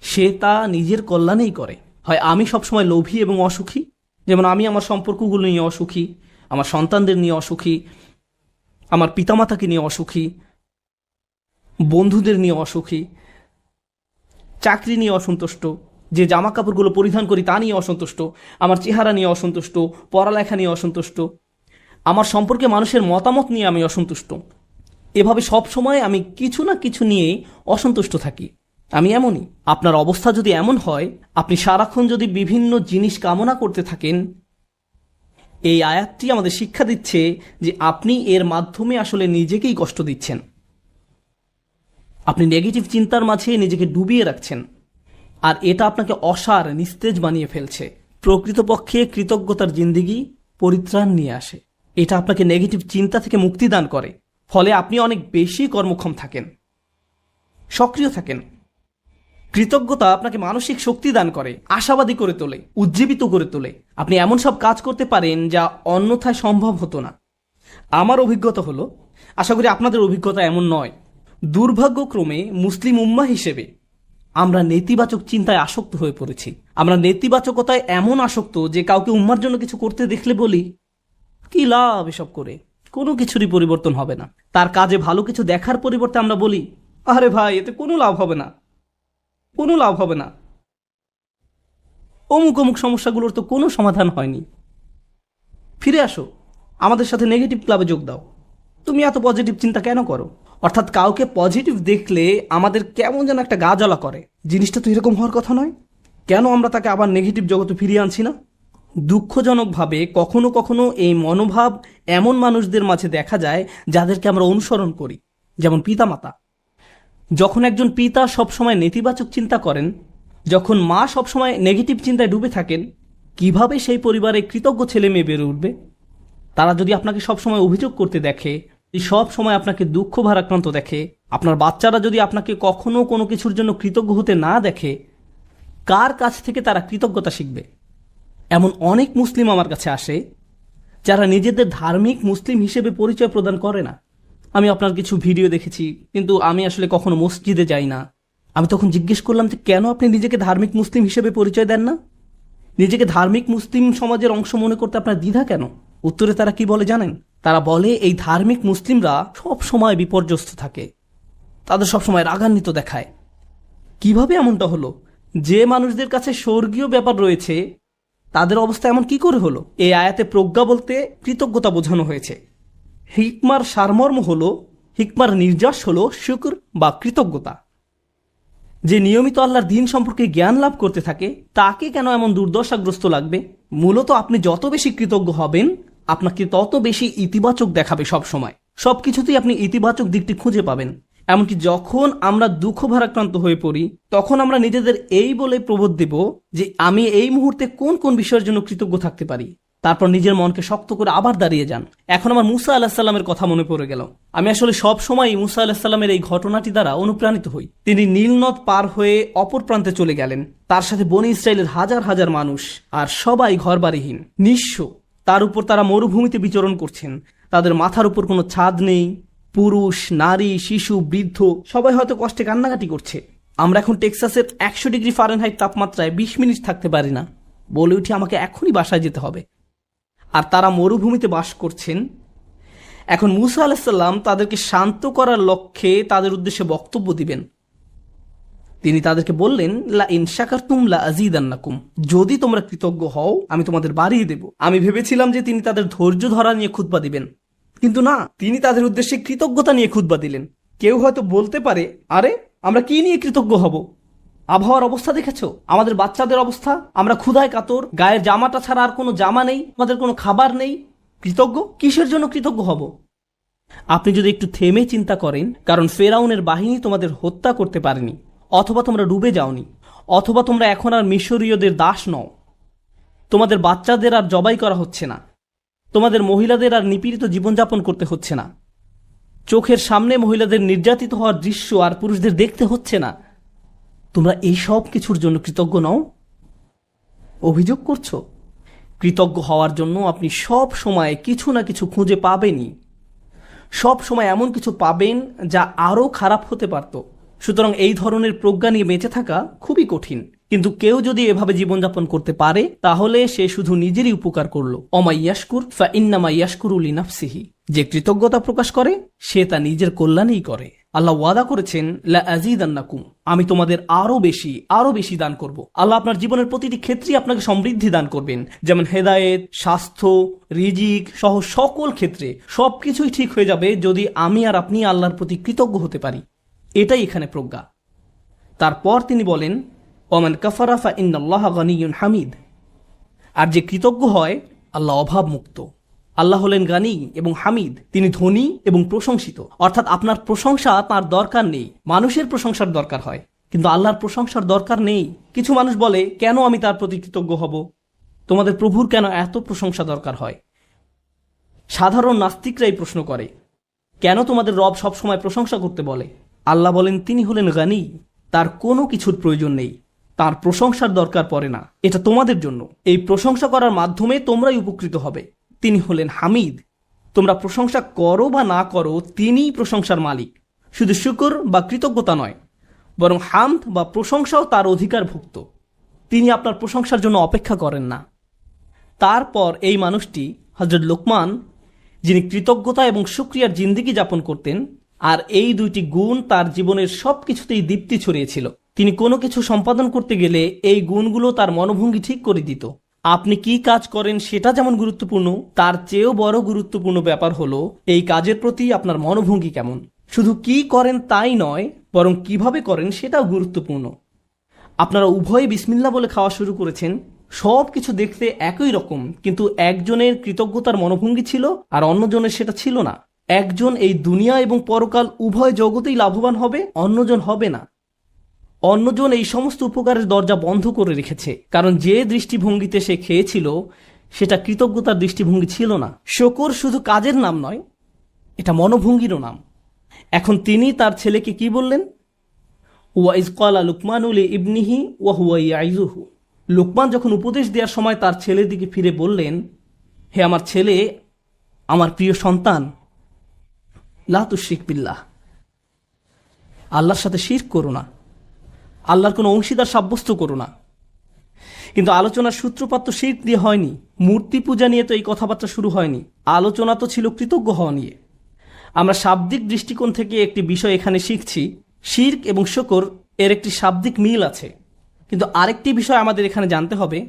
সে তা নিজের কল্যাণেই করে। হয় আমি সবসময় লোভী এবং অসুখী, যেমন আমি আমার সম্পর্কগুলো নিয়ে অসুখী, আমার সন্তানদের নিয়ে অসুখী, আমার পিতামাতাকে নিয়ে অসুখী, বন্ধুদের নিয়ে অসুখী, চাকরি নিয়ে অসন্তুষ্ট, যে জামা কাপড়গুলো পরিধান করি তা নিয়ে অসন্তুষ্ট, আমার চেহারা নিয়ে অসন্তুষ্ট, পড়ালেখা নিয়ে অসন্তুষ্ট, আমার সম্পর্কে মানুষের মতামত নিয়ে আমি অসন্তুষ্ট। এভাবে সব সময় আমি কিছু না কিছু নিয়ে অসন্তুষ্ট থাকি। আমি এমনই। আপনার অবস্থা যদি এমন হয়, আপনি সারাক্ষণ যদি বিভিন্ন জিনিস কামনা করতে থাকেন, এই আয়াতটি আমাদের শিক্ষা দিচ্ছে যে আপনি এর মাধ্যমে আসলে নিজেকেই কষ্ট দিচ্ছেন। আপনি নেগেটিভ চিন্তার মাঝে নিজেকে ডুবিয়ে রাখছেন, আর এটা আপনাকে অসার, নিস্তেজ বানিয়ে ফেলছে। প্রকৃতপক্ষে কৃতজ্ঞতার জিন্দেগি পরিত্রাণ নিয়ে আসে। এটা আপনাকে নেগেটিভ চিন্তা থেকে মুক্তি দান করে, ফলে আপনি অনেক বেশি কর্মক্ষম থাকেন, সক্রিয় থাকেন। কৃতজ্ঞতা আপনাকে মানসিক শক্তি দান করে, আশাবাদী করে তোলে, উজ্জীবিত করে তোলে। আপনি এমন সব কাজ করতে পারেন যা অন্যথায় সম্ভব হতো না। আমার অভিজ্ঞতা হলো, আশা করি আপনাদের অভিজ্ঞতা এমন নয়, দুর্ভাগ্যক্রমে মুসলিম উম্মাহ হিসেবে আমরা নেতিবাচক চিন্তায় আসক্ত হয়ে পড়েছি। আমরা নেতিবাচকতায় এমন আসক্ত যে কাউকে উম্মার জন্য কিছু করতে দেখলে বলি, কি লাভ এসব করে, কোনো কিছুরই পরিবর্তন হবে না। তার কাজে ভালো কিছু দেখার পরিবর্তে আমরা বলি, আরে ভাই, এতে কোনো লাভ হবে না, কোনো লাভ হবে না, অমুক অমুক সমস্যাগুলোর তো কোনো সমাধান হয়নি। ফিরে আসো, আমাদের সাথে নেগেটিভ ক্লাবে যোগ দাও। তুমি এত পজিটিভ চিন্তা কেন করো? অর্থাৎ কাউকে পজিটিভ দেখলে আমাদের কেমন যেন একটা গা জ্বলা করে। জিনিসটা তো এরকম হওয়ার কথা নয়, কেন আমরা তাকে আবার নেগেটিভ জগতে ফিরিয়ে আনছি না? দুঃখজনকভাবে কখনো কখনো এই মনোভাব এমন মানুষদের মাঝে দেখা যায় যাদেরকে আমরা অনুসরণ করি, যেমন পিতামাতা। যখন একজন পিতা সবসময় নেতিবাচক চিন্তা করেন, যখন মা সবসময় নেগেটিভ চিন্তায় ডুবে থাকেন, কিভাবে সেই পরিবারে কৃতজ্ঞ ছেলে মেয়ে বেড়ে উঠবে? তারা যদি আপনাকে সবসময় অভিযোগ করতে দেখে, সব সময় আপনাকে দুঃখ ভারাক্রান্ত দেখে, আপনার বাচ্চারা যদি আপনাকে কখনো কোনো কিছুর জন্য কৃতজ্ঞ হতে না দেখে, কার কাছ থেকে তারা কৃতজ্ঞতা শিখবে? এমন অনেক মুসলিম আমার কাছে আসে যারা নিজেদের ধার্মিক মুসলিম হিসেবে পরিচয় প্রদান করে না। আমি আপনার কিছু ভিডিও দেখেছি, কিন্তু আমি আসলে কখনো মসজিদে যাই না। আমি তখন জিজ্ঞেস করলাম যে কেন আপনি নিজেকে ধার্মিক মুসলিম হিসেবে পরিচয় দেন না? নিজেকে ধার্মিক মুসলিম সমাজের অংশ মনে করতে আপনার দ্বিধা কেন? উত্তরে তারা কি বলে জানেন? তারা বলে এই ধার্মিক মুসলিমরা সব সময় বিপর্যস্ত থাকে, তাদের সবসময় রাগান্বিত দেখায়। কিভাবে এমনটা হলো? যে মানুষদের কাছে স্বর্গীয় ব্যাপার রয়েছে তাদের অবস্থা এমন কি করে হলো? এই আয়াতে প্রজ্ঞা বলতে কৃতজ্ঞতা বোঝানো হয়েছে। হিকমার সারমর্ম হলো, হিকমার নির্যাস হলো শুকর বা কৃতজ্ঞতা। যে নিয়মিত আল্লাহর দ্বীন সম্পর্কে জ্ঞান লাভ করতে থাকে তাকে কেন এমন দুর্দশাগ্রস্ত লাগবে? মূলত আপনি যত বেশি কৃতজ্ঞ হবেন আপনাকে তত বেশি ইতিবাচক দেখাবে। সব সময় সবকিছুতেই আপনি ইতিবাচক দিকটি খুঁজে পাবেন। এমনকি যখন আমরা দুঃখ ভারাক্রান্ত হয়ে পড়ি তখন আমরা নিজেদের এই বলে প্রবোধ দেব যে আমি এই মুহূর্তে কোন কোন বিষয়ের জন্য কৃতজ্ঞ থাকতে পারি। তারপর নিজের মনকে শক্ত করে আবার দাঁড়িয়ে যান। এখন আমার মুসা আলাহিসাল্লামের কথা মনে পড়ে গেল। আমি আসলে সব সময় মুসা আলাহিসাল্লামের এই ঘটনাটি দ্বারা অনুপ্রাণিত হই। তিনি নীল নদ পার হয়ে অপর প্রান্তে চলে গেলেন। তার সাথে বনি ইসরায়েলের হাজার হাজার মানুষ, আর সবাই ঘরবাড়িহীন, নিঃস্ব। তার উপর তারা মরুভূমিতে বিচরণ করছেন। তাদের মাথার উপর কোনো ছাদ নেই। পুরুষ, নারী, শিশু, বৃদ্ধ সবাই হয়তো কষ্টে কান্নাকাটি করছে। আমরা এখন টেক্সাসের 100 ডিগ্রি ফারেনহাইট তাপমাত্রায় 20 মিনিট থাকতে পারি না, বলে উঠি আমাকে এখনই বাসায় যেতে হবে। আর তারা মরুভূমিতে বাস করছেন। এখন মুসা আলাইসাল্লাম তাদেরকে শান্ত করার লক্ষ্যে তাদের উদ্দেশ্যে বক্তব্য দিবেন। তিনি তাদেরকে বললেন, লা ইন শাকারতুম লা আযীদান্নাকুম, যদি তোমরা কৃতজ্ঞ হও আমি তোমাদের বাড়িয়ে দেব। আমি ভেবেছিলাম যে তিনি তাদের ধৈর্য ধরা নিয়ে খুতবা দিবেন, কিন্তু না, তিনি তাদের উদ্দেশ্যে কৃতজ্ঞতা নিয়ে খুতবা দিলেন। কেউ হয়তো বলতে পারে, আরে আমরা কি নিয়ে কৃতজ্ঞ হব? আবহাওয়ার অবস্থা দেখেছো? আমাদের বাচ্চাদের অবস্থা? আমরা ক্ষুধায় কাতর, গায়ের জামাটা ছাড়া আর কোনো জামা নেই, আমাদের কোনো খাবার নেই। কৃতজ্ঞ কিসের জন্য কৃতজ্ঞ হব? আপনি যদি একটু থেমে চিন্তা করেন, কারণ ফেরাউনের বাহিনী তোমাদের হত্যা করতে পারেনি, অথবা তোমরা ডুবে যাওনি, অথবা তোমরা এখন আর মিশরীয়দের দাস নও, তোমাদের বাচ্চাদের আর জবাই করা হচ্ছে না, তোমাদের মহিলাদের আর নিপীড়িত জীবনযাপন করতে হচ্ছে না, চোখের সামনে মহিলাদের নির্যাতিত হওয়ার দৃশ্য আর পুরুষদের দেখতে হচ্ছে না, তোমরা এই সব কিছুর জন্য কৃতজ্ঞ নও? অভিযোগ করছো? কৃতজ্ঞ হওয়ার জন্য আপনি সব সময় কিছু না কিছু খুঁজে পাবেনই। সব সময় এমন কিছু পাবেন যা আরো খারাপ হতে পারত। সুতরাং এই ধরনের প্রজ্ঞা নিয়ে বেঁচে থাকা খুবই কঠিন। কিন্তু কেউ যদি এভাবে জীবনযাপন করতে পারে তাহলে সে শুধু নিজেরই উপকার করলো। অমা ইয়াশকুর ফা ইন্নামা ইয়াশকুরু লিনাফসিহি, যে কৃতজ্ঞতা প্রকাশ করে সে তা নিজের কল্যাণেই করে। আল্লাহ ওয়াদা করেছেন, লা আযীদান্নাকুম, আমি তোমাদের আরো বেশি দান করব। আল্লাহ আপনার জীবনের প্রতিটি ক্ষেত্রেই আপনাকে সমৃদ্ধি দান করবেন, যেমন হেদায়েত, স্বাস্থ্য, রিজিক সহ সকল ক্ষেত্রে সবকিছুই ঠিক হয়ে যাবে যদি আমি আর আপনি আল্লাহর প্রতি কৃতজ্ঞ হতে পারি। এটাই এখানে প্রজ্ঞা। তারপর তিনি বলেন, ওমান কাফারা ফা ইন্নাল্লাহা গানিয়্যুন হামিদ, আর যে কৃতজ্ঞ হয় আল্লাহ অভাব মুক্ত। আল্লাহ হলেন গানি এবং হামিদ, তিনি ধনী এবং প্রশংসিত। অর্থাৎ আপনার প্রশংসা তার দরকার নেই। মানুষের প্রশংসার দরকার হয়, কিন্তু আল্লাহর প্রশংসার দরকার নেই। কিছু মানুষ বলে, কেন আমি তার প্রতি কৃতজ্ঞ হব? তোমাদের প্রভুর কেন এত প্রশংসা দরকার হয়? সাধারণ নাস্তিকরাই প্রশ্ন করে, কেন তোমাদের রব সবসময় প্রশংসা করতে বলে? আল্লাহ বলেন, তিনি হলেন গানি, তার কোনো কিছুর প্রয়োজন নেই, তার প্রশংসার দরকার পড়ে না। এটা তোমাদের জন্য। এই প্রশংসা করার মাধ্যমে তোমরাই উপকৃত হবে। তিনি হলেন হামিদ, তোমরা প্রশংসা করো বা না করো তিনিই প্রশংসার মালিক। শুধু শুকর বা কৃতজ্ঞতা নয়, বরং হামদ বা প্রশংসাও তার অধিকারভুক্ত। তিনি আপনার প্রশংসার জন্য অপেক্ষা করেন না। তারপর এই মানুষটি হযরত লোকমান, যিনি কৃতজ্ঞতা এবং শুকরিয়ার জিন্দেগি যাপন করতেন, আর এই দুইটি গুণ তার জীবনের সবকিছুতেই দীপ্তি ছড়িয়েছিল। তিনি কোনো কিছু সম্পাদন করতে গেলে এই গুণগুলো তার মনোভঙ্গি ঠিক করে দিত। আপনি কি কাজ করেন সেটা যেমন গুরুত্বপূর্ণ, তার চেয়েও বড় গুরুত্বপূর্ণ ব্যাপার হলো এই কাজের প্রতি আপনার মনোভঙ্গি কেমন। শুধু কি করেন তাই নয়, বরং কিভাবে করেন সেটাও গুরুত্বপূর্ণ। আপনারা উভয়ে বিসমিল্লাহ বলে খাওয়া শুরু করেছেন, সব কিছু দেখতে একই রকম, কিন্তু একজনের কৃতজ্ঞতার মনোভঙ্গি ছিল আর অন্যজনের সেটা ছিল না। একজন এই দুনিয়া এবং পরকাল উভয় জগতেই লাভবান হবে, অন্যজন হবে না। অন্যজন এই সমস্ত উপকারের দরজা বন্ধ করে রেখেছে, কারণ যে দৃষ্টিভঙ্গিতে সে খেয়েছিল সেটা কৃতজ্ঞতার দৃষ্টিভঙ্গি ছিল না। শুকর শুধু কাজের নাম নয়, এটা মনোভঙ্গিরও নাম। এখন তিনি তার ছেলেকে কি বললেন? ওয়াইজ ক্বালা লুকমানু লিইবনিহি ওয়া হুয়া ইয়াইযুহু। লুকমান যখন উপদেশ দেওয়ার সময় তার ছেলের দিকে ফিরে বললেন, হে আমার ছেলে, আমার প্রিয় সন্তান, লা তুশরিক বিল্লাহ, আল্লাহর সাথে শিরক করো না, আল্লাহর কোনো অংশীদার সাব্যস্ত করো না। কিন্তু আলোচনার সূত্রপাত তো শিরক দিয়ে হয়নি, মূর্তি পূজা নিয়ে তো এই কথাবার্তা শুরু হয়নি। আলোচনা তো ছিল কৃতজ্ঞ হওয়া নিয়ে। আমরা শাব্দিক দৃষ্টিকোণ থেকে একটি বিষয় এখানে শিখছি, শিরক এবং শুকর এর একটি শাব্দিক মিল আছে। কিন্তু আরেকটি বিষয় আমাদের এখানে জানতে হবে,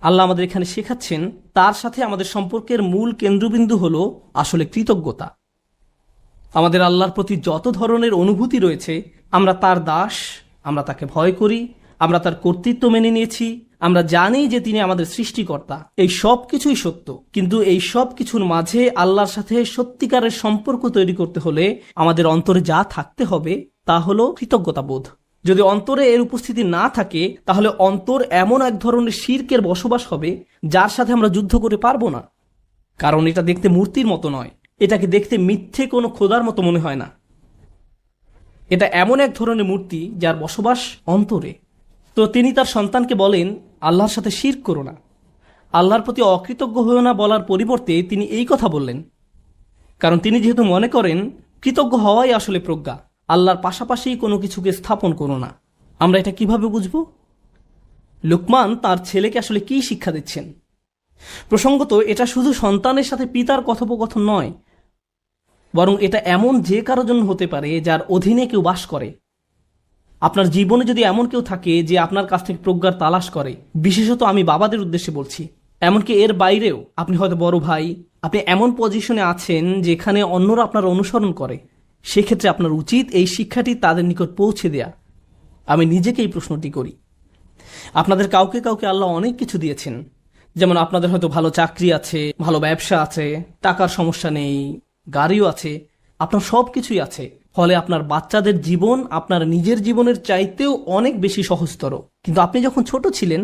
আল্লাহ আমাদের এখানে শেখাচ্ছেন তার সাথে আমাদের সম্পর্কের মূল কেন্দ্রবিন্দু হলো আসলে কৃতজ্ঞতা। আমাদের আল্লাহর প্রতি যত ধরনের অনুভূতি রয়েছে, আমরা তার দাস, আমরা তাকে ভয় করি, আমরা তার কর্তৃত্ব মেনে নিয়েছি, আমরা জানি যে তিনি আমাদের সৃষ্টিকর্তা, এই সব কিছুই সত্য। কিন্তু এই সব কিছুর মাঝে আল্লাহর সাথে সত্যিকারের সম্পর্ক তৈরি করতে হলে আমাদের অন্তরে যা থাকতে হবে তা হলো কৃতজ্ঞতা বোধ। যদি অন্তরে এর উপস্থিতি না থাকে, তাহলে অন্তর এমন এক ধরনের শিরকের বসবাস হবে যার সাথে আমরা যুদ্ধ করে পারবো না। কারণ এটা দেখতে মূর্তির মতো নয়, এটাকে দেখতে মিথ্যে কোনো খোদার মতো মনে হয় না। এটা এমন এক ধরনের মূর্তি যার বসবাস অন্তরে। তো তিনি তার সন্তানকে বলেন, আল্লাহর সাথে শিরক করো না, আল্লাহর প্রতি অকৃতজ্ঞ হয়েও না বলার পরিবর্তে তিনি এই কথা বললেন, কারণ তিনি যেহেতু মনে করেন কৃতজ্ঞ হওয়াই আসলে প্রজ্ঞা, আল্লাহর পাশাপাশি কোনো কিছুকে স্থাপন করো না। আমরা এটা কিভাবে বুঝব? লুকমান তার ছেলেকে আসলে কি শিক্ষা দিচ্ছেন? প্রসঙ্গত এটা শুধু সন্তানের সাথে পিতার কথোপকথন নয়, বরং এটা এমন যে কারো জন্য হতে পারে যার অধীনে কেউ বাস করে। আপনার জীবনে যদি এমন কেউ থাকে যে আপনার কাছ থেকে প্রজ্ঞার তালাশ করে, বিশেষত আমি বাবাদের উদ্দেশ্যে বলছি, এমনকি এর বাইরেও আপনি হয়তো বড় ভাই, আপনি এমন পজিশনে আছেন যেখানে অন্যরা আপনার অনুসরণ করে, সেক্ষেত্রে আপনার উচিত এই শিক্ষাটি তাদের নিকট পৌঁছে দেয়া। আমি নিজেকে এই প্রশ্নটি করি। আপনাদের কাউকে কাউকে আল্লাহ অনেক কিছু দিয়েছেন, যেমন আপনাদের হয়তো ভালো চাকরি আছে, ভালো ব্যবসা আছে, টাকার সমস্যা নেই, গাড়িও আছে, আপনার সব কিছুই আছে। ফলে আপনার বাচ্চাদের জীবন আপনার নিজের জীবনের চাইতেও অনেক বেশি সহজতর। কিন্তু আপনি যখন ছোট ছিলেন,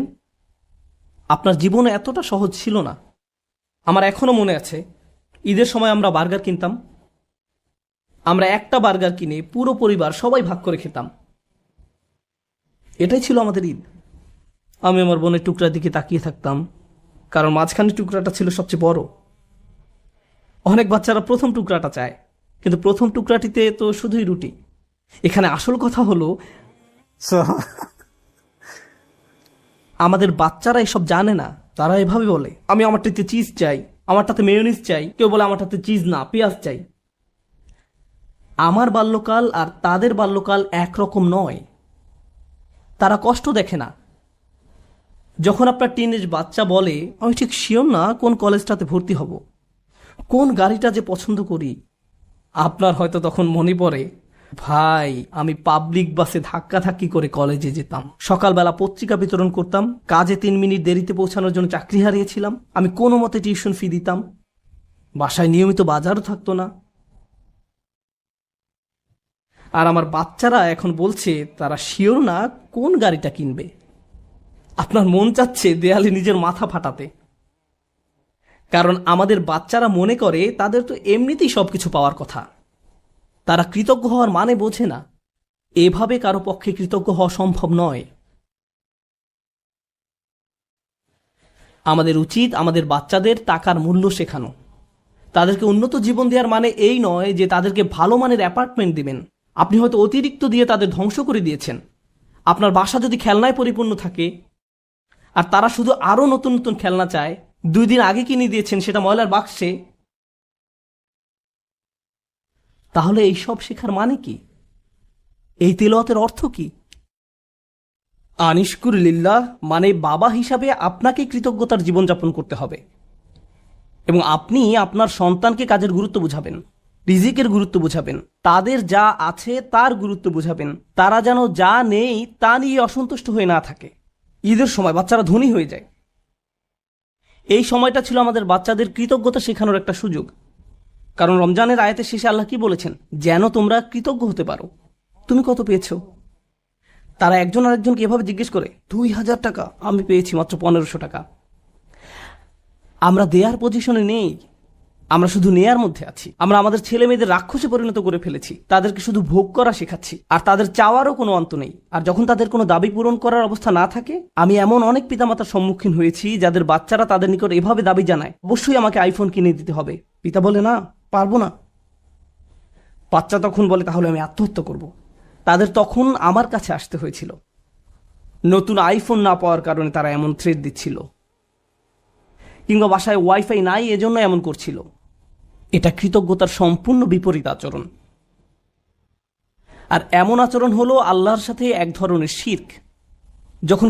আপনার জীবন এতটা সহজ ছিল না। আমার এখনো মনে আছে, ঈদের সময় আমরা বার্গার কিনতাম। আমরা একটা বার্গার কিনে পুরো পরিবার সবাই ভাগ করে খেতাম। এটাই ছিল আমাদের ঈদ। আমি আমার বোনের টুকরার দিকে তাকিয়ে থাকতাম, কারণ মাঝখানের টুকরাটা ছিল সবচেয়ে বড়। অনেক বাচ্চারা প্রথম টুকরাটা চায়, কিন্তু প্রথম টুকরাটিতে তো শুধুই রুটি। এখানে আসল কথা হলো, আমাদের বাচ্চারা এসব জানে না। তারা এভাবে বলে, আমি আমারটাতে চিজ চাই, আমারটাতে মেয়োনিজ চাই, কেউ বলে আমারটাতে চিজ না, পেঁয়াজ চাই। আমার বাল্যকাল আর তাদের বাল্যকাল একরকম নয়। তারা কষ্ট দেখে না। যখন আপনার টিনেজ বাচ্চা বলে, আমি ঠিক শিওর না কোন কলেজটাতে ভর্তি হব, কোন গাড়িটা যে পছন্দ করি, আপনার হয়তো তখন মনে পড়ে, ভাই আমি পাবলিক বাসে ধাক্কাধাক্কি করে কলেজে যেতাম, সকালবেলা পত্রিকা বিতরণ করতাম, কাজে 3 মিনিট দেরিতে পৌঁছানোর জন্য চাকরি হারিয়েছিলাম, আমি কোনো মতে টিউশন ফি দিতাম, বাসায় নিয়মিত বাজারও থাকতো না। আর আমার বাচ্চারা এখন বলছে তারা শিওর না কোন গাড়িটা কিনবে। আপনার মন চাচ্ছে দেয়ালে নিজের মাথা ফাটাতে, কারণ আমাদের বাচ্চারা মনে করে তাদের তো এমনিতেই সবকিছু পাওয়ার কথা। তারা কৃতজ্ঞ হওয়ার মানে বোঝে না। এভাবে কারো পক্ষে কৃতজ্ঞ হওয়া সম্ভব নয়। আমাদের উচিত আমাদের বাচ্চাদের টাকার মূল্য শেখানো। তাদেরকে উন্নত জীবন দেওয়ার মানে এই নয় যে তাদেরকে ভালো মানের অ্যাপার্টমেন্ট দিবেন। আপনি হয়তো অতিরিক্ত দিয়ে তাদের ধ্বংস করে দিয়েছেন। আপনার বাসা যদি খেলনায় পরিপূর্ণ থাকে আর তারা শুধু আরো নতুন নতুন খেলনা চায়, 2 দিন আগে কিনে দিয়েছেন সেটা ময়লার বাক্সে, তাহলে এই সব শেখার মানে কি? এই তিলাওয়াতের অর্থ কি? আনিশকুর লিল্লাহ মানে বাবা হিসাবে আপনাকে কৃতজ্ঞতার জীবনযাপন করতে হবে, এবং আপনি আপনার সন্তানকে কাজের গুরুত্ব বুঝাবেন, রিজিকের গুরুত্ব বুঝাবেন, তাদের যা আছে তার গুরুত্ব বুঝাবেন। তারা যেন যা নেই তা নিয়ে অসন্তুষ্ট হয়ে না থাকে। ঈদের সময় বাচ্চারা ধনী হয়ে যায়। এই সময়টা ছিল আমাদের বাচ্চাদের কৃতজ্ঞতা শেখানোর একটা সুযোগ। কারণ রমজানের আয়াতের শেষে আল্লাহ কি বলেছেন? যেন তোমরা কৃতজ্ঞ হতে পারো। তুমি কত পেয়েছো? তারা একজন আরেকজনকে এভাবে জিজ্ঞেস করে 2000 টাকা, আমি পেয়েছি মাত্র 1500 টাকা। আমরা দেয়ার পজিশনে নেই, আমরা শুধু নেয়ার মধ্যে আছি। আমরা আমাদের ছেলে মেয়েদের রাক্ষসে পরিণত করে ফেলেছি, তাদেরকে শুধু ভোগ করা শেখাচ্ছি, আর তাদের চাওয়ারও কোনো অন্ত নেই। আর যখন তাদের কোনো দাবি পূরণ করার অবস্থা না থাকে, আমি এমন অনেক পিতামাতার সম্মুখীন হয়েছি যাদের বাচ্চারা তাদের নিকট এভাবে দাবি জানায়, অবশ্যই আমাকে আইফোন কিনে দিতে হবে। পিতা বলে না, পারবো না। বাচ্চা তখন বলে তাহলে আমি আত্মহত্যা করব। তাদের তখন আমার কাছে আসতে হয়েছিল। নতুন আইফোন না পাওয়ার কারণে তারা এমন থ্রেট দিচ্ছিল, কিংবা বাসায় ওয়াইফাই নাই এজন্য এমন করছিল। এটা কৃতজ্ঞতার সম্পূর্ণ বিপরীত আচরণ। আর এমন আচরণ হলো আল্লাহর সাথে এক ধরনের শিরক। যখন